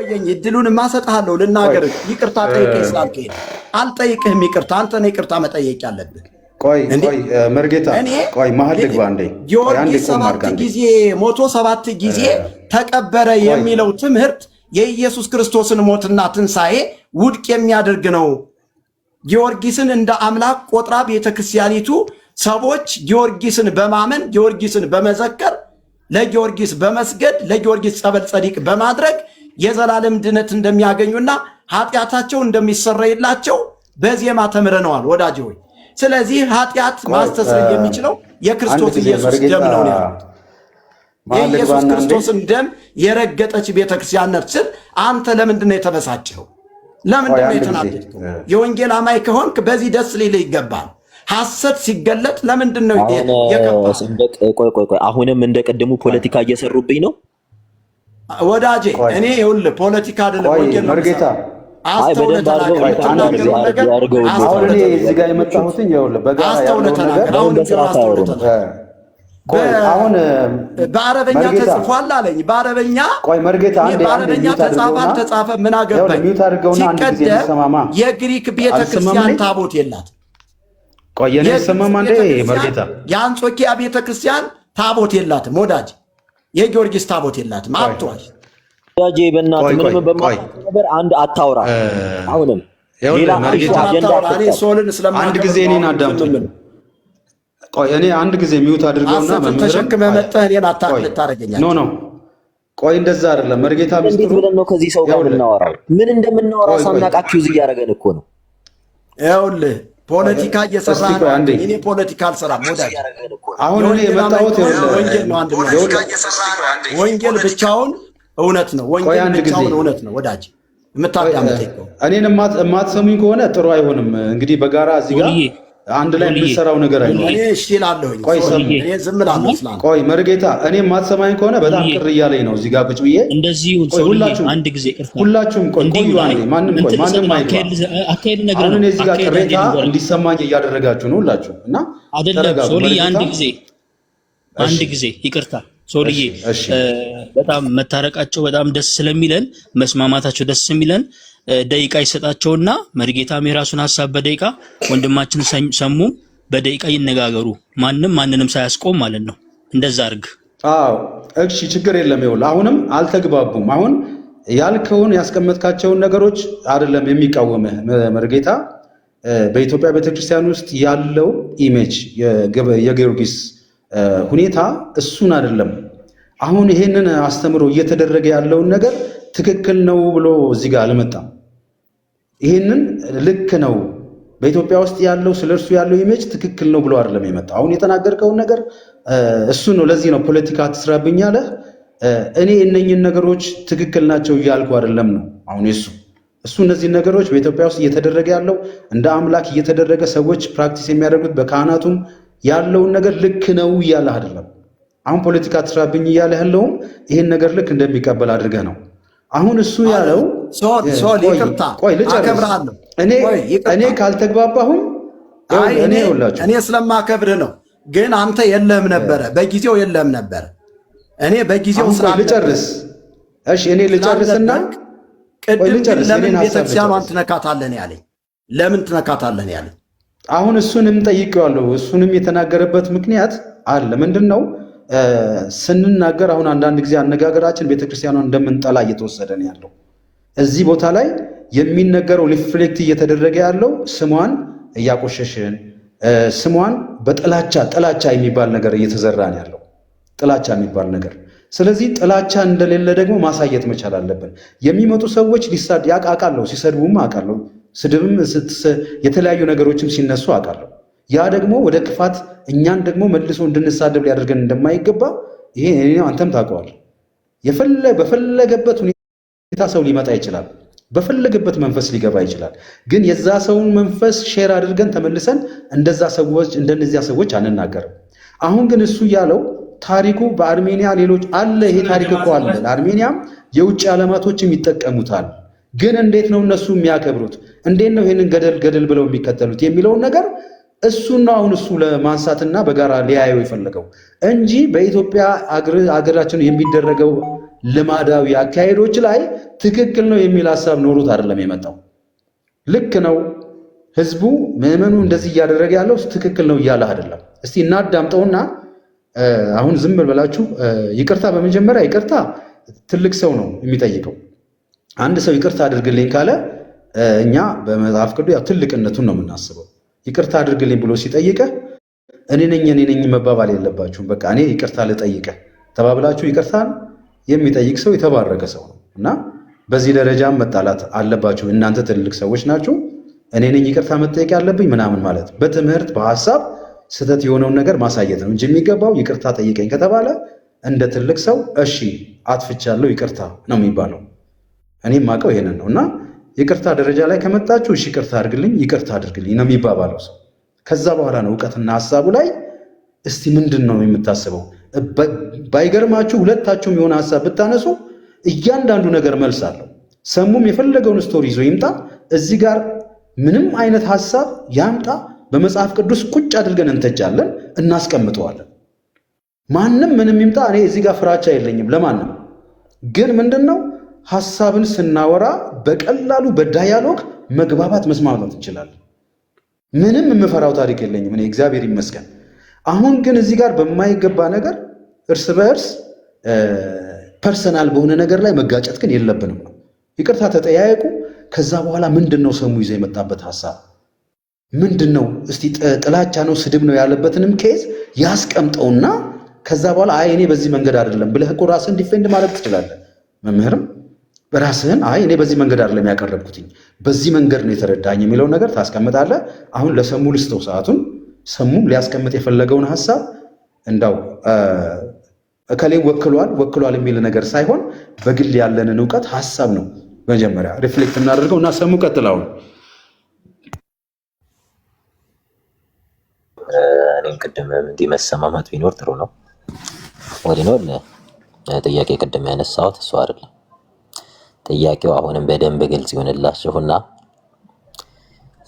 ቆየኝ እድሉን ማሰጣለሁ ልናገር ይቅርታ ጠይቀኝ ስላልከኝ አልጠይቅህም ይቅርታ አንተ ነህ ይቅርታ መጠየቅ ያለብህ ቆይ መርጌታ ቆይ መሀል ልግባ እንዴ ጊዮርጊስ 7 ጊዜ ሞቶ 7 ጊዜ ተቀበረ የሚለው ትምህርት የኢየሱስ ክርስቶስን ሞትና ትንሣኤ ውድቅ የሚያደርግ ነው ጊዮርጊስን እንደ አምላክ ቆጥራ ቤተክርስቲያኒቱ ሰዎች ጊዮርጊስን በማመን ጊዮርጊስን በመዘከር ለጊዮርጊስ በመስገድ ለጊዮርጊስ ጸበል ጸዲቅ በማድረግ የዘላለም ድነት እንደሚያገኙና ኃጢአታቸው እንደሚሰረይላቸው በዜማ ተምረነዋል ወዳጅ ሆይ ስለዚህ ኃጢአት ማስተስረይ የሚችለው የክርስቶስ ኢየሱስ ደም ነው የኢየሱስ ክርስቶስን ደም የረገጠች ቤተክርስቲያን ነች አንተ ለምንድን ነው የተበሳጨው ለምንድን ነው የተናደድከው የወንጌል አማይ ከሆንክ በዚህ ደስ ሊል ይገባል ሐሰት ሲገለጥ ለምንድን ነው ቆይ አሁንም እንደቀደሙ ፖለቲካ እየሰሩብኝ ነው ወዳጄ እኔ ይኸውልህ ፖለቲካ አይደለም ወንጌል ነው መርጌታ እዚህ ጋር የመጣሁትኝ ይኸውልህ በጋራ አሁን በአረበኛ ተጽፏል አለኝ በአረበኛ ቆይ መርጌታ በአረበኛ ተጻፈ ምን አገባኝ ሲቀደም የግሪክ ቤተክርስቲያን ታቦት የላት ቆይ የኔ ሰማማ እንደ መርጌታ የአንጾኪያ ቤተክርስቲያን ታቦት የላትም ወዳጅ የጊዮርጊስ ታቦት የላትም አጥቷል ወዳጄ በእናትህ ምንም በማይነበር አንድ አታውራ አሁንም ሌላ አጀንዳ ሶልን አንድ ጊዜ እኔን አዳምጡኝ ቆይ እኔ አንድ ጊዜ ሚውት አድርገውና ተሸክመህ መጥተህ እኔን አታርገኛለህ ኖ ቆይ እንደዛ አይደለም መርጌታ እንዴት ብለን ነው ከዚህ ሰው ጋር የምናወራው ምን እንደምናወራው ሳናውቅ አኪውዝ እያደረገን እኮ ነው ይኸውልህ ፖለቲካ እየሰራ ነው እኔ ፖለቲካ አልሰራም ወዳጅ አሁን እኔ የመጣሁት ወንጌል ነው አንድ ነው ወንጌል ብቻውን እውነት ነው ወንጌል ብቻውን እውነት ነው ወዳጅ የምታዳምጠኝ እኔን የማትሰሙኝ ከሆነ ጥሩ አይሆንም እንግዲህ በጋራ እዚህ ጋር አንድ ላይ የምንሰራው ነገር አይኖርም እኔ እሺ እላለሁኝ እኔ ዝም እላለሁ ስላል ቆይ መርጌታ እኔ የማትሰማኝ ከሆነ በጣም ቅር እያለኝ ነው እዚህ ጋር ቁጭ ብዬ እንደዚህ አንድ ጊዜ ሁላችሁም ቆይ ማንም አካሄድ ነገር ነው እዚህ ጋር ቅሬታ እንዲሰማኝ እያደረጋችሁ ነው ሁላችሁ እና አይደለም ሶልዬ አንድ ጊዜ ይቅርታ ሶልዬ በጣም መታረቃቸው በጣም ደስ ስለሚለን መስማማታቸው ደስ ስለሚለን ደቂቃ ይሰጣቸውና መርጌታም የራሱን ሐሳብ በደቂቃ ወንድማችን ሰሙ በደቂቃ ይነጋገሩ ማንንም ሳያስቆም ማለት ነው እንደዛ አርግ አዎ እሺ ችግር የለም ይኸውልህ አሁንም አልተግባቡም አሁን ያልከውን ያስቀመጥካቸውን ነገሮች አይደለም የሚቃወምህ መርጌታ በኢትዮጵያ ቤተክርስቲያን ውስጥ ያለው ኢሜጅ የጊዮርጊስ ሁኔታ እሱን አይደለም አሁን ይሄንን አስተምሮ እየተደረገ ያለውን ነገር ትክክል ነው ብሎ እዚህ ጋር አልመጣም ይሄንን ልክ ነው በኢትዮጵያ ውስጥ ያለው ስለርሱ ያለው ኢሜጅ ትክክል ነው ብሎ አይደለም የመጣው አሁን የተናገርከው ነገር እሱ ነው ለዚህ ነው ፖለቲካ ትስራብኝ አለ እኔ እነኝን ነገሮች ትክክል ናቸው እያልኩ አይደለም ነው አሁን እሱ እነዚህ ነገሮች በኢትዮጵያ ውስጥ እየተደረገ ያለው እንደ አምላክ እየተደረገ ሰዎች ፕራክቲስ የሚያደርጉት በካህናቱም ያለውን ነገር ልክ ነው እያለ አይደለም አሁን ፖለቲካ ትስራብኝ እያለ ያለው ይሄን ነገር ልክ እንደሚቀበል አድርገህ ነው አሁን እሱ ያለው ሶል ይቅርታ አከብራለሁ እኔ ካልተግባባሁም እኔ ስለማከብርህ ነው ግን አንተ የለህም ነበረ በጊዜው የለህም ነበረ እኔ በጊዜው ስራ ልጨርስ እሺ እኔ ልጨርስና ቅድም ለምን ቤተክርስቲያኗን ትነካታለህ ያለኝ ለምን ትነካታለህ ያለኝ አሁን እሱንም ጠይቄዋለሁ እሱንም የተናገረበት ምክንያት አለ ምንድነው ስንናገር አሁን አንዳንድ ጊዜ አነጋገራችን ቤተክርስቲያኗን እንደምንጠላ እየተወሰደ ነው ያለው እዚህ ቦታ ላይ የሚነገረው ሪፍሌክት እየተደረገ ያለው ስሟን እያቆሸሽን ስሟን ጥላቻ የሚባል ነገር እየተዘራ ነው ያለው ጥላቻ የሚባል ነገር ስለዚህ ጥላቻ እንደሌለ ደግሞ ማሳየት መቻል አለብን የሚመጡ ሰዎች ያቃቃለው ሲሰድቡም አቃለው ስድብም የተለያዩ ነገሮችም ሲነሱ አቃለው ያ ደግሞ ወደ ክፋት እኛን ደግሞ መልሶ እንድንሳደብ ሊያደርገን እንደማይገባ ይሄ አንተም ታውቀዋለህ በፈለገበት ሁኔታ ሰው ሊመጣ ይችላል በፈለገበት መንፈስ ሊገባ ይችላል ግን የዛ ሰውን መንፈስ ሼር አድርገን ተመልሰን እንደነዚያ ሰዎች አንናገርም አሁን ግን እሱ ያለው ታሪኩ በአርሜኒያ ሌሎች አለ ይሄ ታሪክ እኮ አለ አርሜኒያም የውጭ ዓለማቶችም ይጠቀሙታል ግን እንዴት ነው እነሱ የሚያከብሩት እንዴት ነው ይሄንን ገደል ብለው የሚከተሉት የሚለውን ነገር እሱን ነው አሁን እሱ ለማንሳትና በጋራ ሊያየው የፈለገው እንጂ በኢትዮጵያ አገራችን የሚደረገው ልማዳዊ አካሄዶች ላይ ትክክል ነው የሚል ሐሳብ ኖሮት አይደለም የመጣው። ልክ ነው ህዝቡ ምዕመኑ እንደዚህ እያደረገ ያለው ትክክል ነው እያለ አይደለም። እስቲ እናዳምጠውና አሁን ዝም ብላችሁ ይቅርታ፣ በመጀመሪያ ይቅርታ ትልቅ ሰው ነው የሚጠይቀው። አንድ ሰው ይቅርታ አድርግልኝ ካለ እኛ በመጽሐፍ ቅዱስ ያው ትልቅነቱን ነው የምናስበው። ይቅርታ አድርግልኝ ብሎ ሲጠይቀህ እኔ ነኝ መባባል የለባችሁም። በቃ እኔ ይቅርታ ልጠይቅህ ተባብላችሁ ይቅርታን የሚጠይቅ ሰው የተባረከ ሰው ነው እና በዚህ ደረጃም መጣላት አለባችሁ። እናንተ ትልቅ ሰዎች ናችሁ፣ እኔ ነኝ ይቅርታ መጠየቅ ያለብኝ ምናምን ማለት በትምህርት በሐሳብ ስህተት የሆነውን ነገር ማሳየት ነው እንጂ የሚገባው ይቅርታ ጠይቀኝ ከተባለ እንደ ትልቅ ሰው እሺ አጥፍቻለሁ ይቅርታ ነው የሚባለው። እኔም ማቀው ይሄንን ነው እና ይቅርታ ደረጃ ላይ ከመጣችሁ እሺ ይቅርታ አድርግልኝ ነው የሚባባለው ሰው። ከዛ በኋላ ነው እውቀትና ሐሳቡ ላይ እስቲ ምንድን ነው የምታስበው። ባይገርማችሁ ሁለታችሁም የሆነ ሐሳብ ብታነሱ እያንዳንዱ ነገር መልስ አለው። ሰሙም የፈለገውን ስቶሪ ይዞ ይምጣ፣ እዚህ ጋር ምንም አይነት ሐሳብ ያምጣ፣ በመጽሐፍ ቅዱስ ቁጭ አድርገን እንተጫለን፣ እናስቀምጠዋለን። ማንም ምንም ይምጣ፣ እኔ እዚህ ጋር ፍራቻ የለኝም ለማንም። ግን ምንድነው ሐሳብን ስናወራ በቀላሉ በዳያሎግ መግባባት መስማማት እንችላለን። ምንም የምፈራው ታሪክ የለኝም እኔ እግዚአብሔር ይመስገን። አሁን ግን እዚህ ጋር በማይገባ ነገር እርስ በእርስ ፐርሰናል በሆነ ነገር ላይ መጋጨት ግን የለብንም ነው። ይቅርታ ተጠያየቁ። ከዛ በኋላ ምንድነው ሰሙ ይዘው የመጣበት ሐሳብ ምንድነው? እስቲ ጥላቻ ነው ስድብ ነው ያለበትንም ኬዝ ያስቀምጠውና ከዛ በኋላ አይ እኔ በዚህ መንገድ አይደለም ብለህ እኮ ራስህን ዲፌንድ ማድረግ ትችላለህ። መምህርም በራስህን አይ እኔ በዚህ መንገድ አይደለም ያቀረብኩትኝ በዚህ መንገድ ነው የተረዳኝ የሚለውን ነገር ታስቀምጣለህ። አሁን ለሰሙ ልስተው ሰዓቱን ሰሙም ሊያስቀምጥ የፈለገውን ሐሳብ እንዳው እከሌ ወክሏል የሚል ነገር ሳይሆን በግል ያለንን ዕውቀት ሐሳብ ነው መጀመሪያ ሪፍሌክት እናደርገው እና ሰሙ ቀጥላው። እኔም ቅድም እንዲህ መሰማማት ቢኖር ጥሩ ነው። ወዲኖር ጥያቄ ቅድም ያነሳሁት እሱ አይደለም። ጥያቄው አሁንም በደንብ ግልጽ ይሆንላችሁና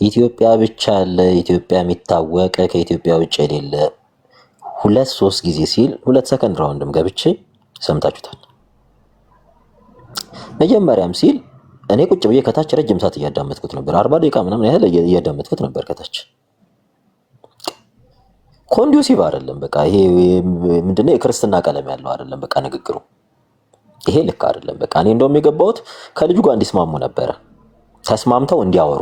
ኢትዮጵያ ብቻ ያለ ኢትዮጵያ የሚታወቅ ከኢትዮጵያ ውጭ የሌለ 2-3 ጊዜ ሲል 2 ሰከንድ ራውንድም ገብቼ ሰምታችሁታል። መጀመሪያም ሲል እኔ ቁጭ ብዬ ከታች ረጅም ሰዓት እያዳመጥኩት ነበር። 40 ደቂቃ ምናምን ያህል እያዳመጥኩት ነበር ከታች። ኮንዱሲቭ አይደለም። በቃ ይሄ ምንድነው የክርስትና ቀለም ያለው አይደለም። በቃ ንግግሩ ይሄ ልክ አይደለም። በቃ እኔ እንደውም የገባሁት ከልጁ ጋር እንዲስማሙ ነበረ፣ ተስማምተው እንዲያወሩ።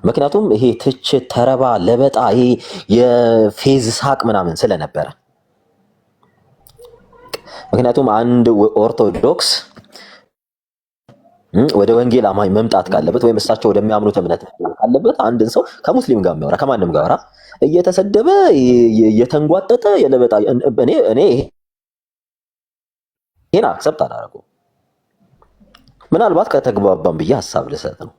ምክንያቱም ይሄ ትችት፣ ተረባ፣ ለበጣ፣ ይሄ የፌዝ ሳቅ ምናምን ስለነበረ። ምክንያቱም አንድ ኦርቶዶክስ ወደ ወንጌል አማኝ መምጣት ካለበት ወይም እሳቸው ወደሚያምኑት እምነት ካለበት አንድን ሰው ከሙስሊም ጋር የሚያወራ ከማንም ጋር እየተሰደበ እየተንጓጠጠ የለበጣ እኔ ይሄን አክሰፕት አላደረገውም። ምናልባት ከተግባባን ብዬ ሐሳብ ልሰጥ ነው።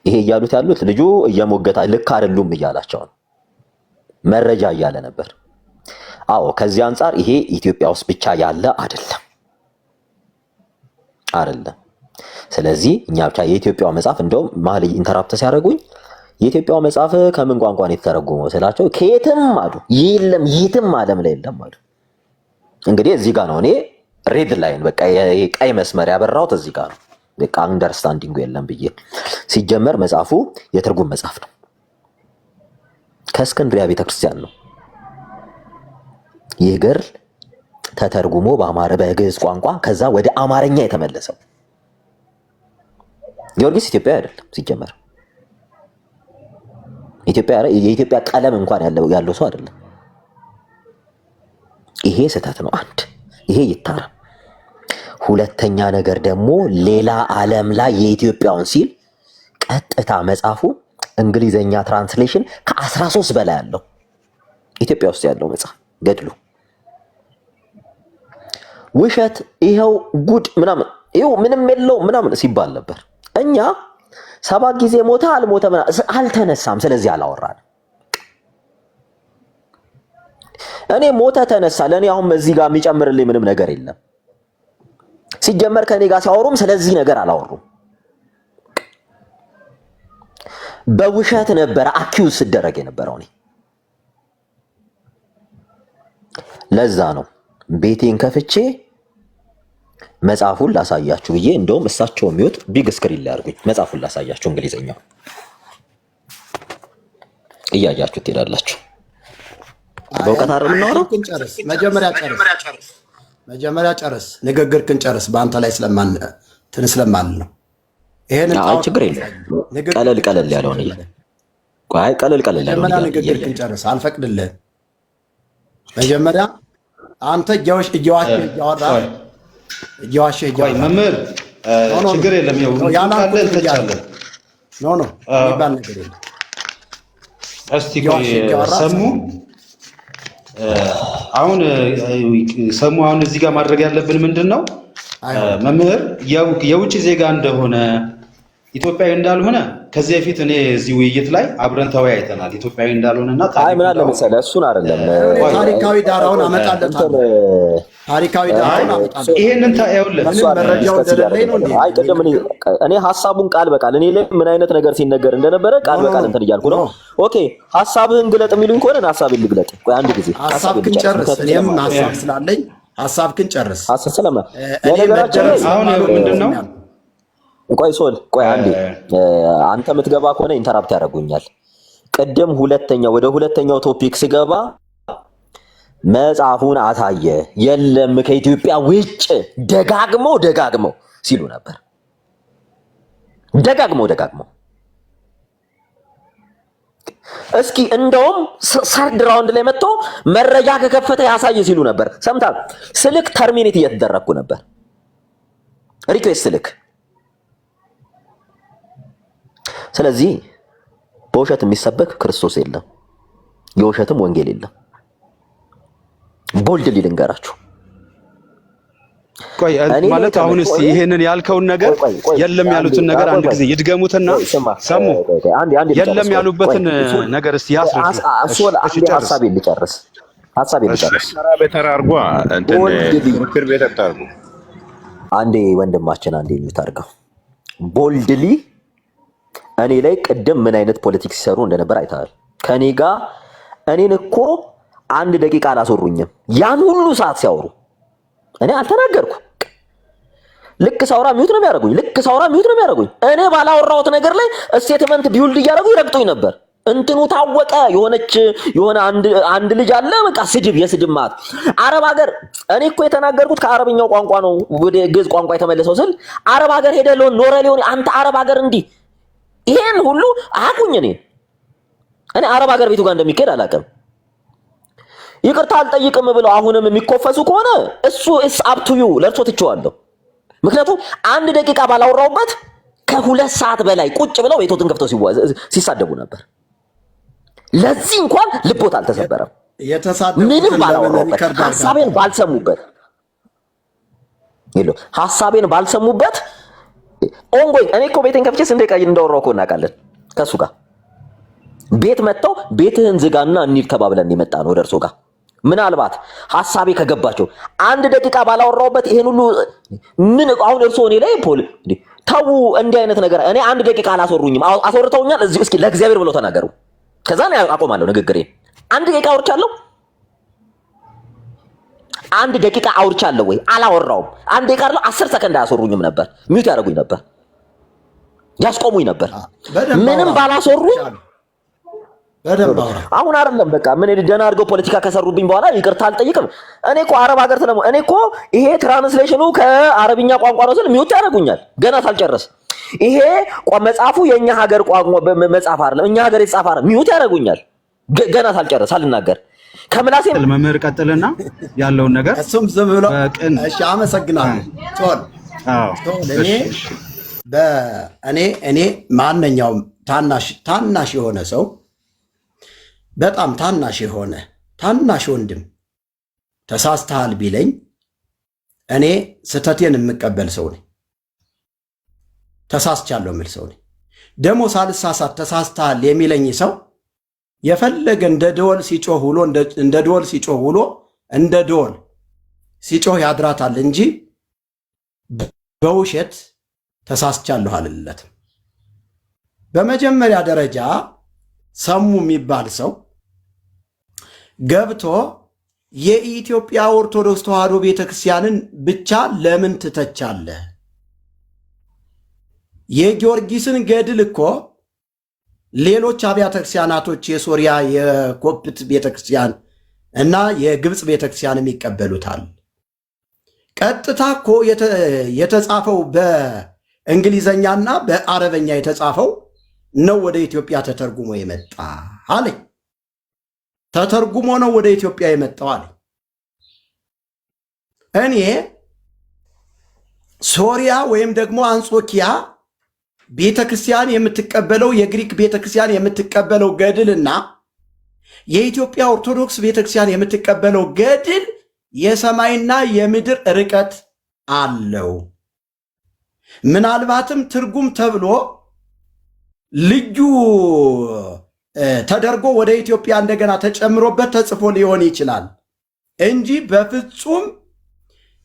ይሄ እያሉት ያሉት ልጁ እየሞገታ ልክ አይደሉም እያላቸው ነው፣ መረጃ እያለ ነበር። አዎ ከዚህ አንጻር ይሄ ኢትዮጵያ ውስጥ ብቻ ያለ አይደለም። ስለዚህ እኛ ብቻ የኢትዮጵያው መጽሐፍ እንደውም መሀል ኢንተራፕት ሲያደርጉኝ የኢትዮጵያው መጽሐፍ ከምን ቋንቋ ነው የተተረጎመው ስላቸው ከየትም አሉ የለም፣ የትም ዓለም ላይ የለም አሉ። እንግዲህ እዚህ ጋር ነው እኔ ሬድ ላይን በቃ ቀይ መስመር ያበራሁት እዚህ ጋር ነው። በቃ አንደርስታንዲንጉ የለም ብዬ ሲጀመር መጽሐፉ የትርጉም መጽሐፍ ነው። ከእስክንድሪያ ቤተክርስቲያን ነው ይህ ገድል ተተርጉሞ በግዕዝ ቋንቋ ከዛ ወደ አማርኛ የተመለሰው። ጊዮርጊስ ኢትዮጵያዊ አይደለም ሲጀመር። የኢትዮጵያ ቀለም እንኳን ያለው ሰው አይደለም። ይሄ ስህተት ነው። አንድ ይሄ ይታረም። ሁለተኛ ነገር ደግሞ ሌላ ዓለም ላይ የኢትዮጵያውን ሲል ቀጥታ መጽሐፉ እንግሊዘኛ ትራንስሌሽን ከ13 በላይ ያለው ኢትዮጵያ ውስጥ ያለው መጽሐፍ ገድሉ ውሸት ይሄው ጉድ ምናምን ይሄው ምንም የለው ምናምን ሲባል ነበር። እኛ 7 ጊዜ ሞተ አልሞተ አልተነሳም፣ ስለዚህ አላወራንም። እኔ ሞተ ተነሳ ለኔ አሁን እዚህ ጋር የሚጨምርልኝ ምንም ነገር የለም። ሲጀመር ከኔ ጋር ሲያወሩም ስለዚህ ነገር አላወሩም። በውሸት ነበረ አኪዩዝ ሲደረግ የነበረው እኔ። ለዛ ነው ቤቴን ከፍቼ መጽሐፉን ላሳያችሁ ብዬ እንደውም እሳቸው የሚወጥ ቢግ ስክሪን ላይ አድርጉኝ። መጽሐፉን ላሳያችሁ እንግሊዘኛው እያያችሁ ትሄዳላችሁ። በእውቀት አይደል የምናወራው? መጀመሪያ ጨርስ፣ ንግግርህን ጨርስ። በአንተ ላይ ስለማል ነው። ይሄን ችግር የለም። ቀለል ያለውን ቀለል ያለውን ንግግርህን ጨርስ። አልፈቅድልህም። መጀመሪያ አንተ እያዋሸህ መምህር ችግር የለም። የሚባል ነገር የለም። እስቲ ሰሙ አሁን እዚህ ጋር ማድረግ ያለብን ምንድን ነው? መምህር የውጭ ዜጋ እንደሆነ ኢትዮጵያዊ እንዳልሆነ ከዚህ በፊት እኔ እዚህ ውይይት ላይ አብረን ተወያይተናል። ኢትዮጵያዊ እንዳልሆነና ምን አለ መሰለህ፣ እሱን አይደለም ታሪካዊ ዳራውን አመጣለታለሁ። ይሄንን ታየውልህ እኔ ሐሳቡን ቃል በቃል እኔ ላይ ምን አይነት ነገር ሲነገር እንደነበረ ቃል በቃል እንትን እያልኩ ነው። ኦኬ ሐሳብህን ግለጥ የሚሉኝ ከሆነ ሐሳብህን ልግለጥ። ቆይ አንድ ጊዜ ሐሳብህን ጨርስ። እኔም ሐሳብ ስላለኝ ሐሳብህን ጨርስ። ሐሳብ ስለማ አሁን ምንድነው? ቆይ ሶል ቆይ አንዴ አንተ የምትገባ ከሆነ ኢንተራፕት ያደርጉኛል። ቅድም ወደ ሁለተኛው ቶፒክ ስገባ መጽሐፉን አሳየ የለም ከኢትዮጵያ ውጭ ደጋግመው ሲሉ ነበር። ደጋግመው እስኪ እንደውም ሰርድ ራውንድ ላይ መጥቶ መረጃ ከከፈተ ያሳየ ሲሉ ነበር። ሰምታል። ስልክ ተርሚኔት እየተደረግኩ ነበር። ሪኩዌስት ስልክ። ስለዚህ በውሸት የሚሰበክ ክርስቶስ የለም፣ የውሸትም ወንጌል የለም። ቦልድ ልንገራችሁ። ቆይ ማለት አሁን እስቲ ይሄንን ያልከውን ነገር የለም ያሉትን ነገር አንድ ጊዜ ይድገሙትና ሰሙ የለም ያሉበትን ነገር እስቲ ያስረዱ። ሐሳቤን ልጨርስ። በተራ አድርጓ እንትን ምክር ቤት አታርጉ። አንዴ ወንድማችን አንዴ ልታርገው ቦልድሊ እኔ ላይ ቅድም ምን አይነት ፖለቲክስ ሲሰሩ እንደነበር አይተሃል። ከኔ ጋር እኔን እኮ አንድ ደቂቃ አላስወሩኝም። ያን ሁሉ ሰዓት ሲያወሩ እኔ አልተናገርኩ። ልክ ሳውራ ሚውት ነው የሚያደርጉኝ። እኔ ባላወራሁት ነገር ላይ ስቴትመንት ቢውልድ እያደረጉ ይረግጡኝ ነበር። እንትኑ ታወቀ። የሆነ አንድ ልጅ አለ በቃ የስድብ ማት አረብ ሀገር። እኔ እኮ የተናገርኩት ከአረብኛው ቋንቋ ነው ወደ ግዕዝ ቋንቋ የተመለሰው ስል አረብ ሀገር ሄደ ኖረ ሊሆን አንተ አረብ ሀገር እንዲህ ይሄን ሁሉ አቁኝ። እኔ አረብ ሀገር ቤቱ ጋር እንደሚካሄድ አላውቅም። ይቅርታ አልጠይቅም ብለው አሁንም የሚኮፈሱ ከሆነ እሱ አፕ ቱ ዩ ለርሶ ትቼዋለሁ። ምክንያቱም አንድ ደቂቃ ባላወራውበት ከ2 ሰዓት በላይ ቁጭ ብለው ቤቶትን ከፍተው ሲሳደቡ ነበር። ለዚህ እንኳን ልቦት አልተሰበረም። ምንም ባላወራውበት ሐሳቤን ባልሰሙበት ኦንጎይ እኔ እኮ ቤቴን ከፍቼ ስንት ደቂቃ እንዳወራው እኮ እናውቃለን። ከሱ ጋር ቤት መጥተው ቤትህን ዝጋና እንሂድ ተባብለን የመጣ ነው ደርሶ ጋር ምናልባት ሐሳቤ ከገባቸው አንድ ደቂቃ ባላወራውበት ይሄን ሁሉ ምን አሁን እርሶ እኔ ላይ ተው እንዲህ አይነት ነገር እኔ አንድ ደቂቃ አላስወሩኝም። አስወርተውኛል። እዚህ እስኪ ለእግዚአብሔር ብለው ተናገሩ። ከዛ ነው አቆማለሁ ንግግሬን። አንድ ደቂቃ አውርቻለሁ። አንድ ደቂቃ አውርቻለሁ ወይ? አላወራውም። አንድ ደቂቃ አይደለም 10 ሰከንድ አያስወሩኝም ነበር። ሚውት ያደርጉኝ ነበር፣ ያስቆሙኝ ነበር። ምንም ባላስወሩኝ አሁን አይደለም በቃ ምን ደህና አድርገው ፖለቲካ ከሰሩብኝ በኋላ ይቅርታ አልጠይቅም። እኔ እኮ አረብ ሀገር እኔ እኮ ይሄ ትራንስሌሽኑ ከአረብኛ ቋንቋ ነው ስል ሚውት ያደርጉኛል ገና ሳልጨርስ። ይሄ መጽሐፉ የኛ ሀገር ቋንቋ መጽሐፍ አይደለም እኛ ሀገር የተጻፈ አይደለም ሚውት ያደርጉኛል ገና ሳልጨርስ ሳልናገር። ከምላሴ መምህር ቀጥልና ያለውን ነገር እሱም ዝም ብሎ እሺ አመሰግናለሁ። እኔ ማንኛውም ታናሽ የሆነ ሰው በጣም ታናሽ ወንድም ተሳስተሃል ቢለኝ እኔ ስተቴን የምቀበል ሰው ነኝ። ተሳስቻለሁ የምል ሰው ነኝ። ደግሞ ሳልሳሳት ተሳስተሃል የሚለኝ ሰው የፈለገ እንደ ደወል ሲጮህ ያድራታል እንጂ በውሸት ተሳስቻለሁ አልለትም። በመጀመሪያ ደረጃ ሰሙ የሚባል ሰው ገብቶ የኢትዮጵያ ኦርቶዶክስ ተዋሕዶ ቤተክርስቲያንን ብቻ ለምን ትተቻለህ? የጊዮርጊስን ገድል እኮ ሌሎች አብያተ ክርስቲያናቶች የሶሪያ የኮፕት ቤተክርስቲያን እና የግብፅ ቤተክርስቲያንም ይቀበሉታል። ቀጥታ እኮ የተጻፈው በእንግሊዘኛና በአረበኛ የተጻፈው ነው ወደ ኢትዮጵያ ተተርጉሞ የመጣ አለኝ። ተተርጉሞ ነው ወደ ኢትዮጵያ የመጣው አለኝ። እኔ ሶሪያ ወይም ደግሞ አንጾኪያ ቤተክርስቲያን የምትቀበለው የግሪክ ቤተክርስቲያን የምትቀበለው ገድልና የኢትዮጵያ ኦርቶዶክስ ቤተክርስቲያን የምትቀበለው ገድል የሰማይና የምድር ርቀት አለው። ምናልባትም ትርጉም ተብሎ ልዩ ተደርጎ ወደ ኢትዮጵያ እንደገና ተጨምሮበት ተጽፎ ሊሆን ይችላል እንጂ በፍጹም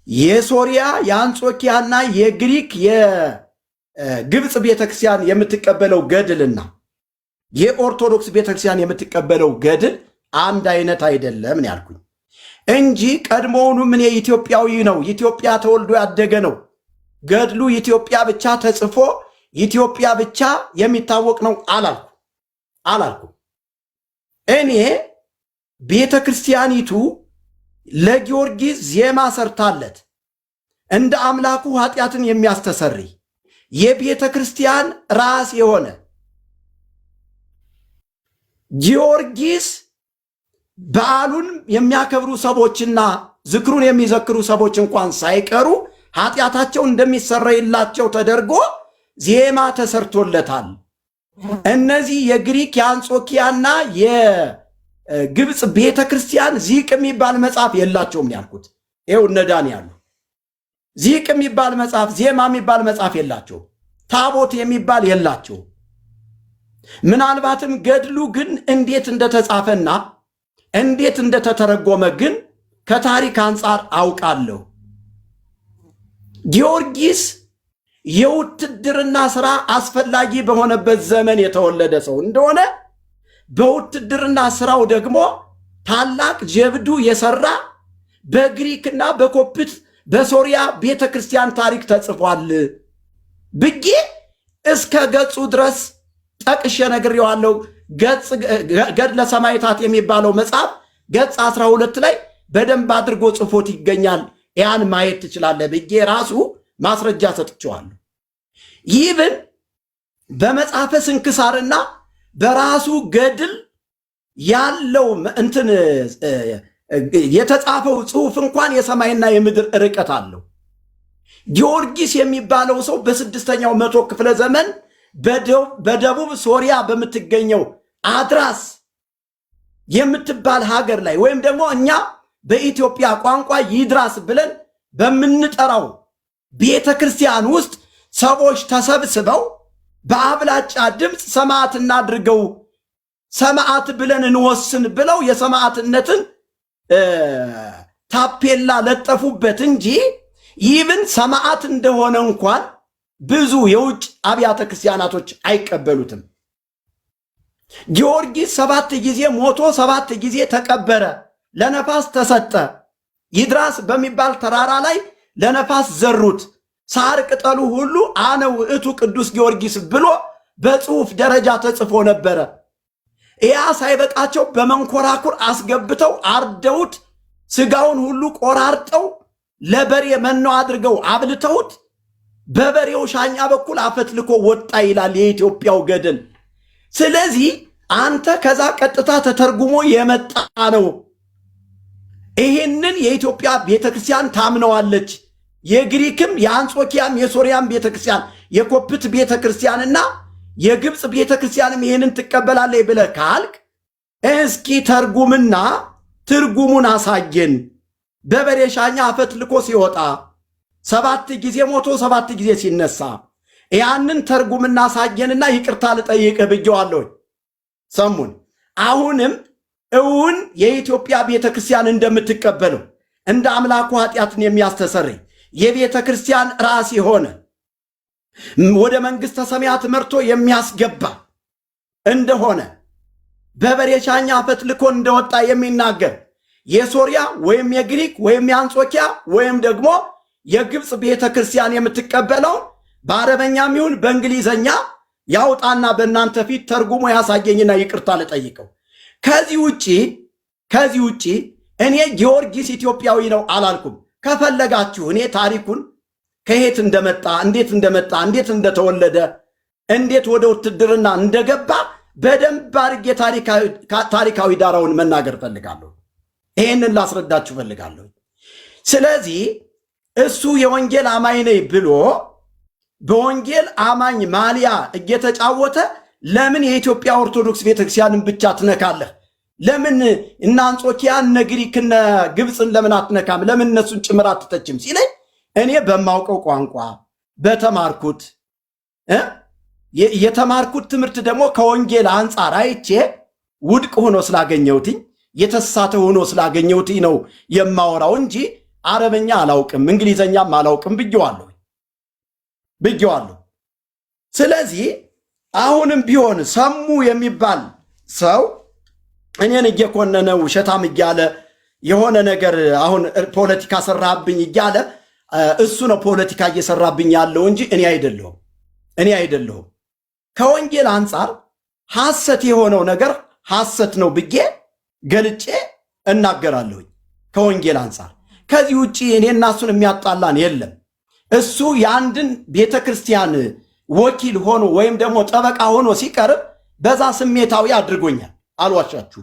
የሶሪያ የአንጾኪያና የግሪክ የግብፅ ቤተክርስቲያን የምትቀበለው ገድልና የኦርቶዶክስ ቤተክርስቲያን የምትቀበለው ገድል አንድ አይነት አይደለም ነው ያልኩኝ እንጂ ቀድሞውኑ ምን የኢትዮጵያዊ ነው፣ ኢትዮጵያ ተወልዶ ያደገ ነው፣ ገድሉ ኢትዮጵያ ብቻ ተጽፎ ኢትዮጵያ ብቻ የሚታወቅ ነው አላልኩ። እኔ ቤተክርስቲያኒቱ ለጊዮርጊስ ዜማ ሰርታለት እንደ አምላኩ ኃጢአትን የሚያስተሰሪ የቤተ ክርስቲያን ራስ የሆነ ጊዮርጊስ በዓሉን የሚያከብሩ ሰዎችና ዝክሩን የሚዘክሩ ሰዎች እንኳን ሳይቀሩ ኃጢአታቸው እንደሚሰረይላቸው ተደርጎ ዜማ ተሰርቶለታል። እነዚህ የግሪክ የአንጾኪያና የግብፅ ቤተ ክርስቲያን ዚቅ የሚባል መጽሐፍ የላቸውም ያልኩት። ይኸው እነዳን ያሉ ዚቅ የሚባል መጽሐፍ፣ ዜማ የሚባል መጽሐፍ የላቸው፣ ታቦት የሚባል የላቸው። ምናልባትም ገድሉ ግን እንዴት እንደተጻፈና እንዴት እንደተተረጎመ ግን ከታሪክ አንጻር አውቃለሁ። ጊዮርጊስ የውትድርና ሥራ አስፈላጊ በሆነበት ዘመን የተወለደ ሰው እንደሆነ በውትድርና ሥራው ደግሞ ታላቅ ጀብዱ የሰራ በግሪክና በኮፕት በሶሪያ ቤተ ክርስቲያን ታሪክ ተጽፏል ብዬ እስከ ገጹ ድረስ ጠቅሼ ነግሬዋለሁ። ገድለ ሰማዕታት የሚባለው መጽሐፍ ገጽ 12 ላይ በደንብ አድርጎ ጽፎት ይገኛል። ያን ማየት ትችላለህ ብዬ ራሱ ማስረጃ ሰጥቼዋለሁ። ይህን በመጽሐፈ ስንክሳርና በራሱ ገድል ያለው እንትን የተጻፈው ጽሑፍ እንኳን የሰማይና የምድር ርቀት አለው። ጊዮርጊስ የሚባለው ሰው በ6ኛው መቶ ክፍለ ዘመን በደቡብ ሶሪያ በምትገኘው አድራስ የምትባል ሀገር ላይ ወይም ደግሞ እኛ በኢትዮጵያ ቋንቋ ይድራስ ብለን በምንጠራው ቤተ ክርስቲያን ውስጥ ሰዎች ተሰብስበው በአብላጫ ድምፅ ሰማዕት እናድርገው፣ ሰማዕት ብለን እንወስን ብለው የሰማዕትነትን ታፔላ ለጠፉበት እንጂ ይህን ሰማዕት እንደሆነ እንኳን ብዙ የውጭ አብያተ ክርስቲያናቶች አይቀበሉትም። ጊዮርጊስ 7 ጊዜ ሞቶ 7 ጊዜ ተቀበረ፣ ለነፋስ ተሰጠ። ይድራስ በሚባል ተራራ ላይ ለነፋስ ዘሩት፣ ሳር ቅጠሉ ሁሉ አነ ውእቱ ቅዱስ ጊዮርጊስ ብሎ በጽሑፍ ደረጃ ተጽፎ ነበረ። ያ ሳይበቃቸው በመንኮራኩር አስገብተው አርደውት ስጋውን ሁሉ ቆራርጠው ለበሬ መኖ አድርገው አብልተውት በበሬው ሻኛ በኩል አፈትልኮ ወጣ ይላል የኢትዮጵያው ገድል። ስለዚህ አንተ ከዛ ቀጥታ ተተርጉሞ የመጣ ነው። ይህንን የኢትዮጵያ ቤተክርስቲያን ታምነዋለች። የግሪክም የአንጾኪያም የሶሪያም ቤተክርስቲያን የኮፕት ቤተክርስቲያንና የግብፅ ቤተክርስቲያንም ይህንን ትቀበላለች ብለህ ካልክ እስኪ ተርጉምና ትርጉሙን አሳየን። በበሬ ሻኛ አፈትልኮ ሲወጣ 7 ጊዜ ሞቶ 7 ጊዜ ሲነሳ ያንን ተርጉምና አሳየንና ይቅርታ ልጠይቅህ ብየዋለሁ። ሰሙን። አሁንም እውን የኢትዮጵያ ቤተክርስቲያን እንደምትቀበለው እንደ አምላኩ ኃጢአትን የሚያስተሰርይ የቤተ ክርስቲያን ራስ የሆነ ወደ መንግሥተ ሰማያት መርቶ የሚያስገባ እንደሆነ በበሬ ሻኛ አፈትልኮ እንደወጣ የሚናገር የሶሪያ ወይም የግሪክ ወይም የአንጾኪያ ወይም ደግሞ የግብፅ ቤተክርስቲያን የምትቀበለው በአረበኛም ይሁን በእንግሊዘኛ ያውጣና በእናንተ ፊት ተርጉሞ ያሳየኝና ይቅርታ ልጠይቀው። ከዚህ ውጪ እኔ ጊዮርጊስ ኢትዮጵያዊ ነው አላልኩም። ከፈለጋችሁ እኔ ታሪኩን ከየት እንደመጣ እንዴት እንደተወለደ እንዴት ወደ ውትድርና እንደገባ በደንብ አድርጌ ታሪካዊ ዳራውን መናገር ፈልጋለሁ። ይሄንን ላስረዳችሁ ፈልጋለሁ። ስለዚህ እሱ የወንጌል አማኝ ነኝ ብሎ በወንጌል አማኝ ማሊያ እየተጫወተ ለምን የኢትዮጵያ ኦርቶዶክስ ቤተክርስቲያንን ብቻ ትነካለህ? ለምን እነ አንጾኪያ እነ ግሪክ እነ ግብፅን ለምን አትነካም? ለምን እነሱን ጭምር አትተችም ሲለኝ እኔ በማውቀው ቋንቋ በተማርኩት የተማርኩት ትምህርት ደግሞ ከወንጌል አንጻር አይቼ ውድቅ ሆኖ ስላገኘሁትኝ የተሳተ ሆኖ ስላገኘሁትኝ ነው የማወራው እንጂ አረበኛ አላውቅም እንግሊዘኛም አላውቅም ብየዋለሁ። ስለዚህ አሁንም ቢሆን ሰሙ የሚባል ሰው እኔን እየኮነነ ውሸታም እያለ የሆነ ነገር አሁን ፖለቲካ ሰራብኝ እያለ እሱ ነው ፖለቲካ እየሰራብኝ ያለው እንጂ እኔ አይደለሁም። ከወንጌል አንጻር ሐሰት የሆነው ነገር ሐሰት ነው ብዬ ገልጬ እናገራለሁኝ ከወንጌል አንጻር። ከዚህ ውጪ እኔና እሱን የሚያጣላን የለም። እሱ የአንድን ቤተክርስቲያን ወኪል ሆኖ ወይም ደግሞ ጠበቃ ሆኖ ሲቀርብ በዛ ስሜታዊ አድርጎኛል። አልዋሻችሁ።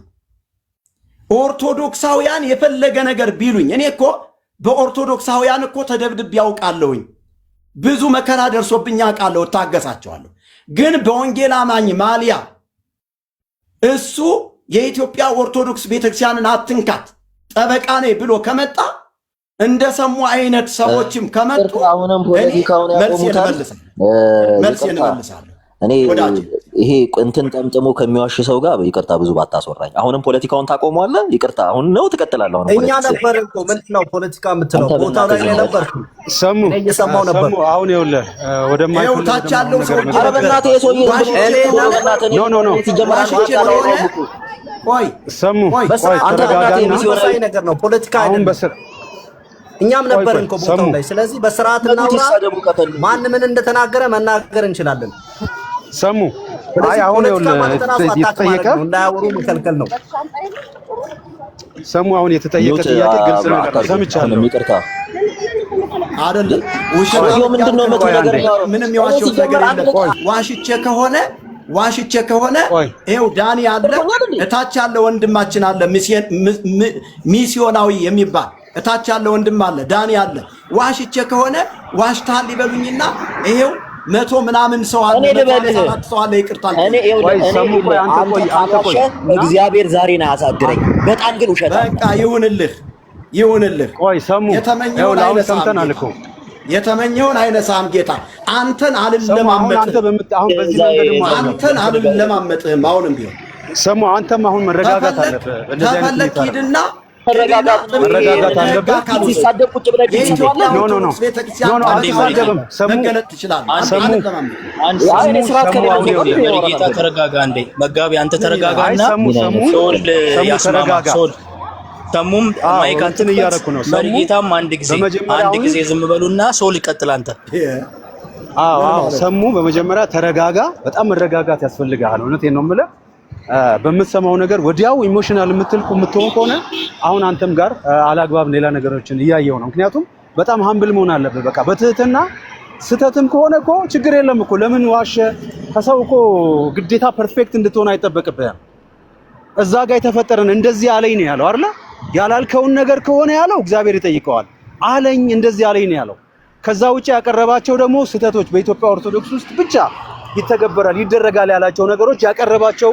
ኦርቶዶክሳውያን የፈለገ ነገር ቢሉኝ እኔ እኮ በኦርቶዶክሳውያን እኮ ተደብድብ ያውቃለሁኝ። ብዙ መከራ ደርሶብኝ አውቃለሁ፣ እታገሳቸዋለሁ። ግን በወንጌል አማኝ ማሊያ እሱ የኢትዮጵያ ኦርቶዶክስ ቤተክርስቲያንን አትንካት ጠበቃ ነኝ ብሎ ከመጣ እንደሰሙ አይነት ሰዎችም ከመጡ መልሴን እመልሳለሁ። እኔ ይሄ እንትን ጠምጥሞ ከሚዋሽ ሰው ጋር ይቅርታ ብዙ ባታስወራኝ። አሁንም ፖለቲካውን ታቆመዋለህ? ይቅርታ አሁን ነው ትቀጥላለህ? አሁን እኛ ነበር እኮ ምንድን ነው ፖለቲካ የምትለው? ቦታው ላይ ነበር ሰሙ እየሰማው ነበር። አሁን ይኸውልህ ወደማይፈልግ ታች ያለው ሰው ኧረ በእናትህ የሰውዬ ኖ ቆይ ሰሙ ተረጋጋና ነገር ነው ፖለቲካ አይደለም። እኛም ነበርን እኮ ቦታው ላይ። ስለዚህ በስርዓት እናውራ። ማን ምን እንደተናገረ መናገር እንችላለን። ሰሙ አይ አሁን የተጠየቀ እንዳያወሩ መከልከል ነው። ሰሙ አሁን የተጠየቀ ጥያቄ ግልጽ ነገር ሰምቻለሁ። ይቅርታ አይደለም ውሸታው ምንድነው? ምንም የዋሸው ነገር የለም። ዋሽቼ ከሆነ ይኸው ዳኒ አለ፣ እታች ያለ ወንድማችን አለ፣ ሚስዮናዊ የሚባል እታች ያለ ወንድም አለ፣ ዳኒ አለ። ዋሽቼ ከሆነ ዋሽታል ይበሉኝና ይሄው 100 ምናምን ሰው አለ፣ 107 ሰው አለ። ይቅርታ እግዚአብሔር ዛሬ ነው ያሳድረኝ። በጣም ግን ውሸት በቃ ይሁንልህ። ቆይ ሰሙ የተመኘውን አይነሳም ጌታ። አንተን አልለማመጥህም። አሁንም ቢሆን ሰሙ አንተም አሁን መረጋጋት አለብህ። ተፈለክ ሂድና መረጋጋት አለብህ። ሲሳደብ ቁጭ ብለህ መገለጥ ትችላለህ። ጌታ ተረጋጋ እንዴ መጋቢ አንተ ተረጋጋና ሶል ያስማማ ሶል ተሙም ማይካንትን እያረኩ ነው። መርጌታም አንድ ጊዜ ዝም በሉና ሶል ይቀጥል። አንተ አዎ ሰሙ በመጀመሪያ ተረጋጋ። በጣም መረጋጋት ያስፈልጋል። እውነቴን ነው የምልህ። በምትሰማው ነገር ወዲያው ኢሞሽናል የምትሆን ከሆነ አሁን አንተም ጋር አላግባብ ሌላ ነገሮችን እያየው ነው። ምክንያቱም በጣም ሀምብል መሆን አለብህ። በቃ በትህትና ስተትም ከሆነ እኮ ችግር የለም እኮ ለምን ዋሸ? ከሰው እኮ ግዴታ ፐርፌክት እንድትሆን አይጠበቅብህም። እዛ ጋር የተፈጠረን እንደዚህ አለኝ ነው ያለው አይደል? ያላልከውን ነገር ከሆነ ያለው እግዚአብሔር ይጠይቀዋል። አለኝ እንደዚህ አለኝ ነው ያለው። ከዛ ውጪ ያቀረባቸው ደግሞ ስተቶች በኢትዮጵያ ኦርቶዶክስ ውስጥ ብቻ ይተገበራል ይደረጋል ያላቸው ነገሮች ያቀረባቸው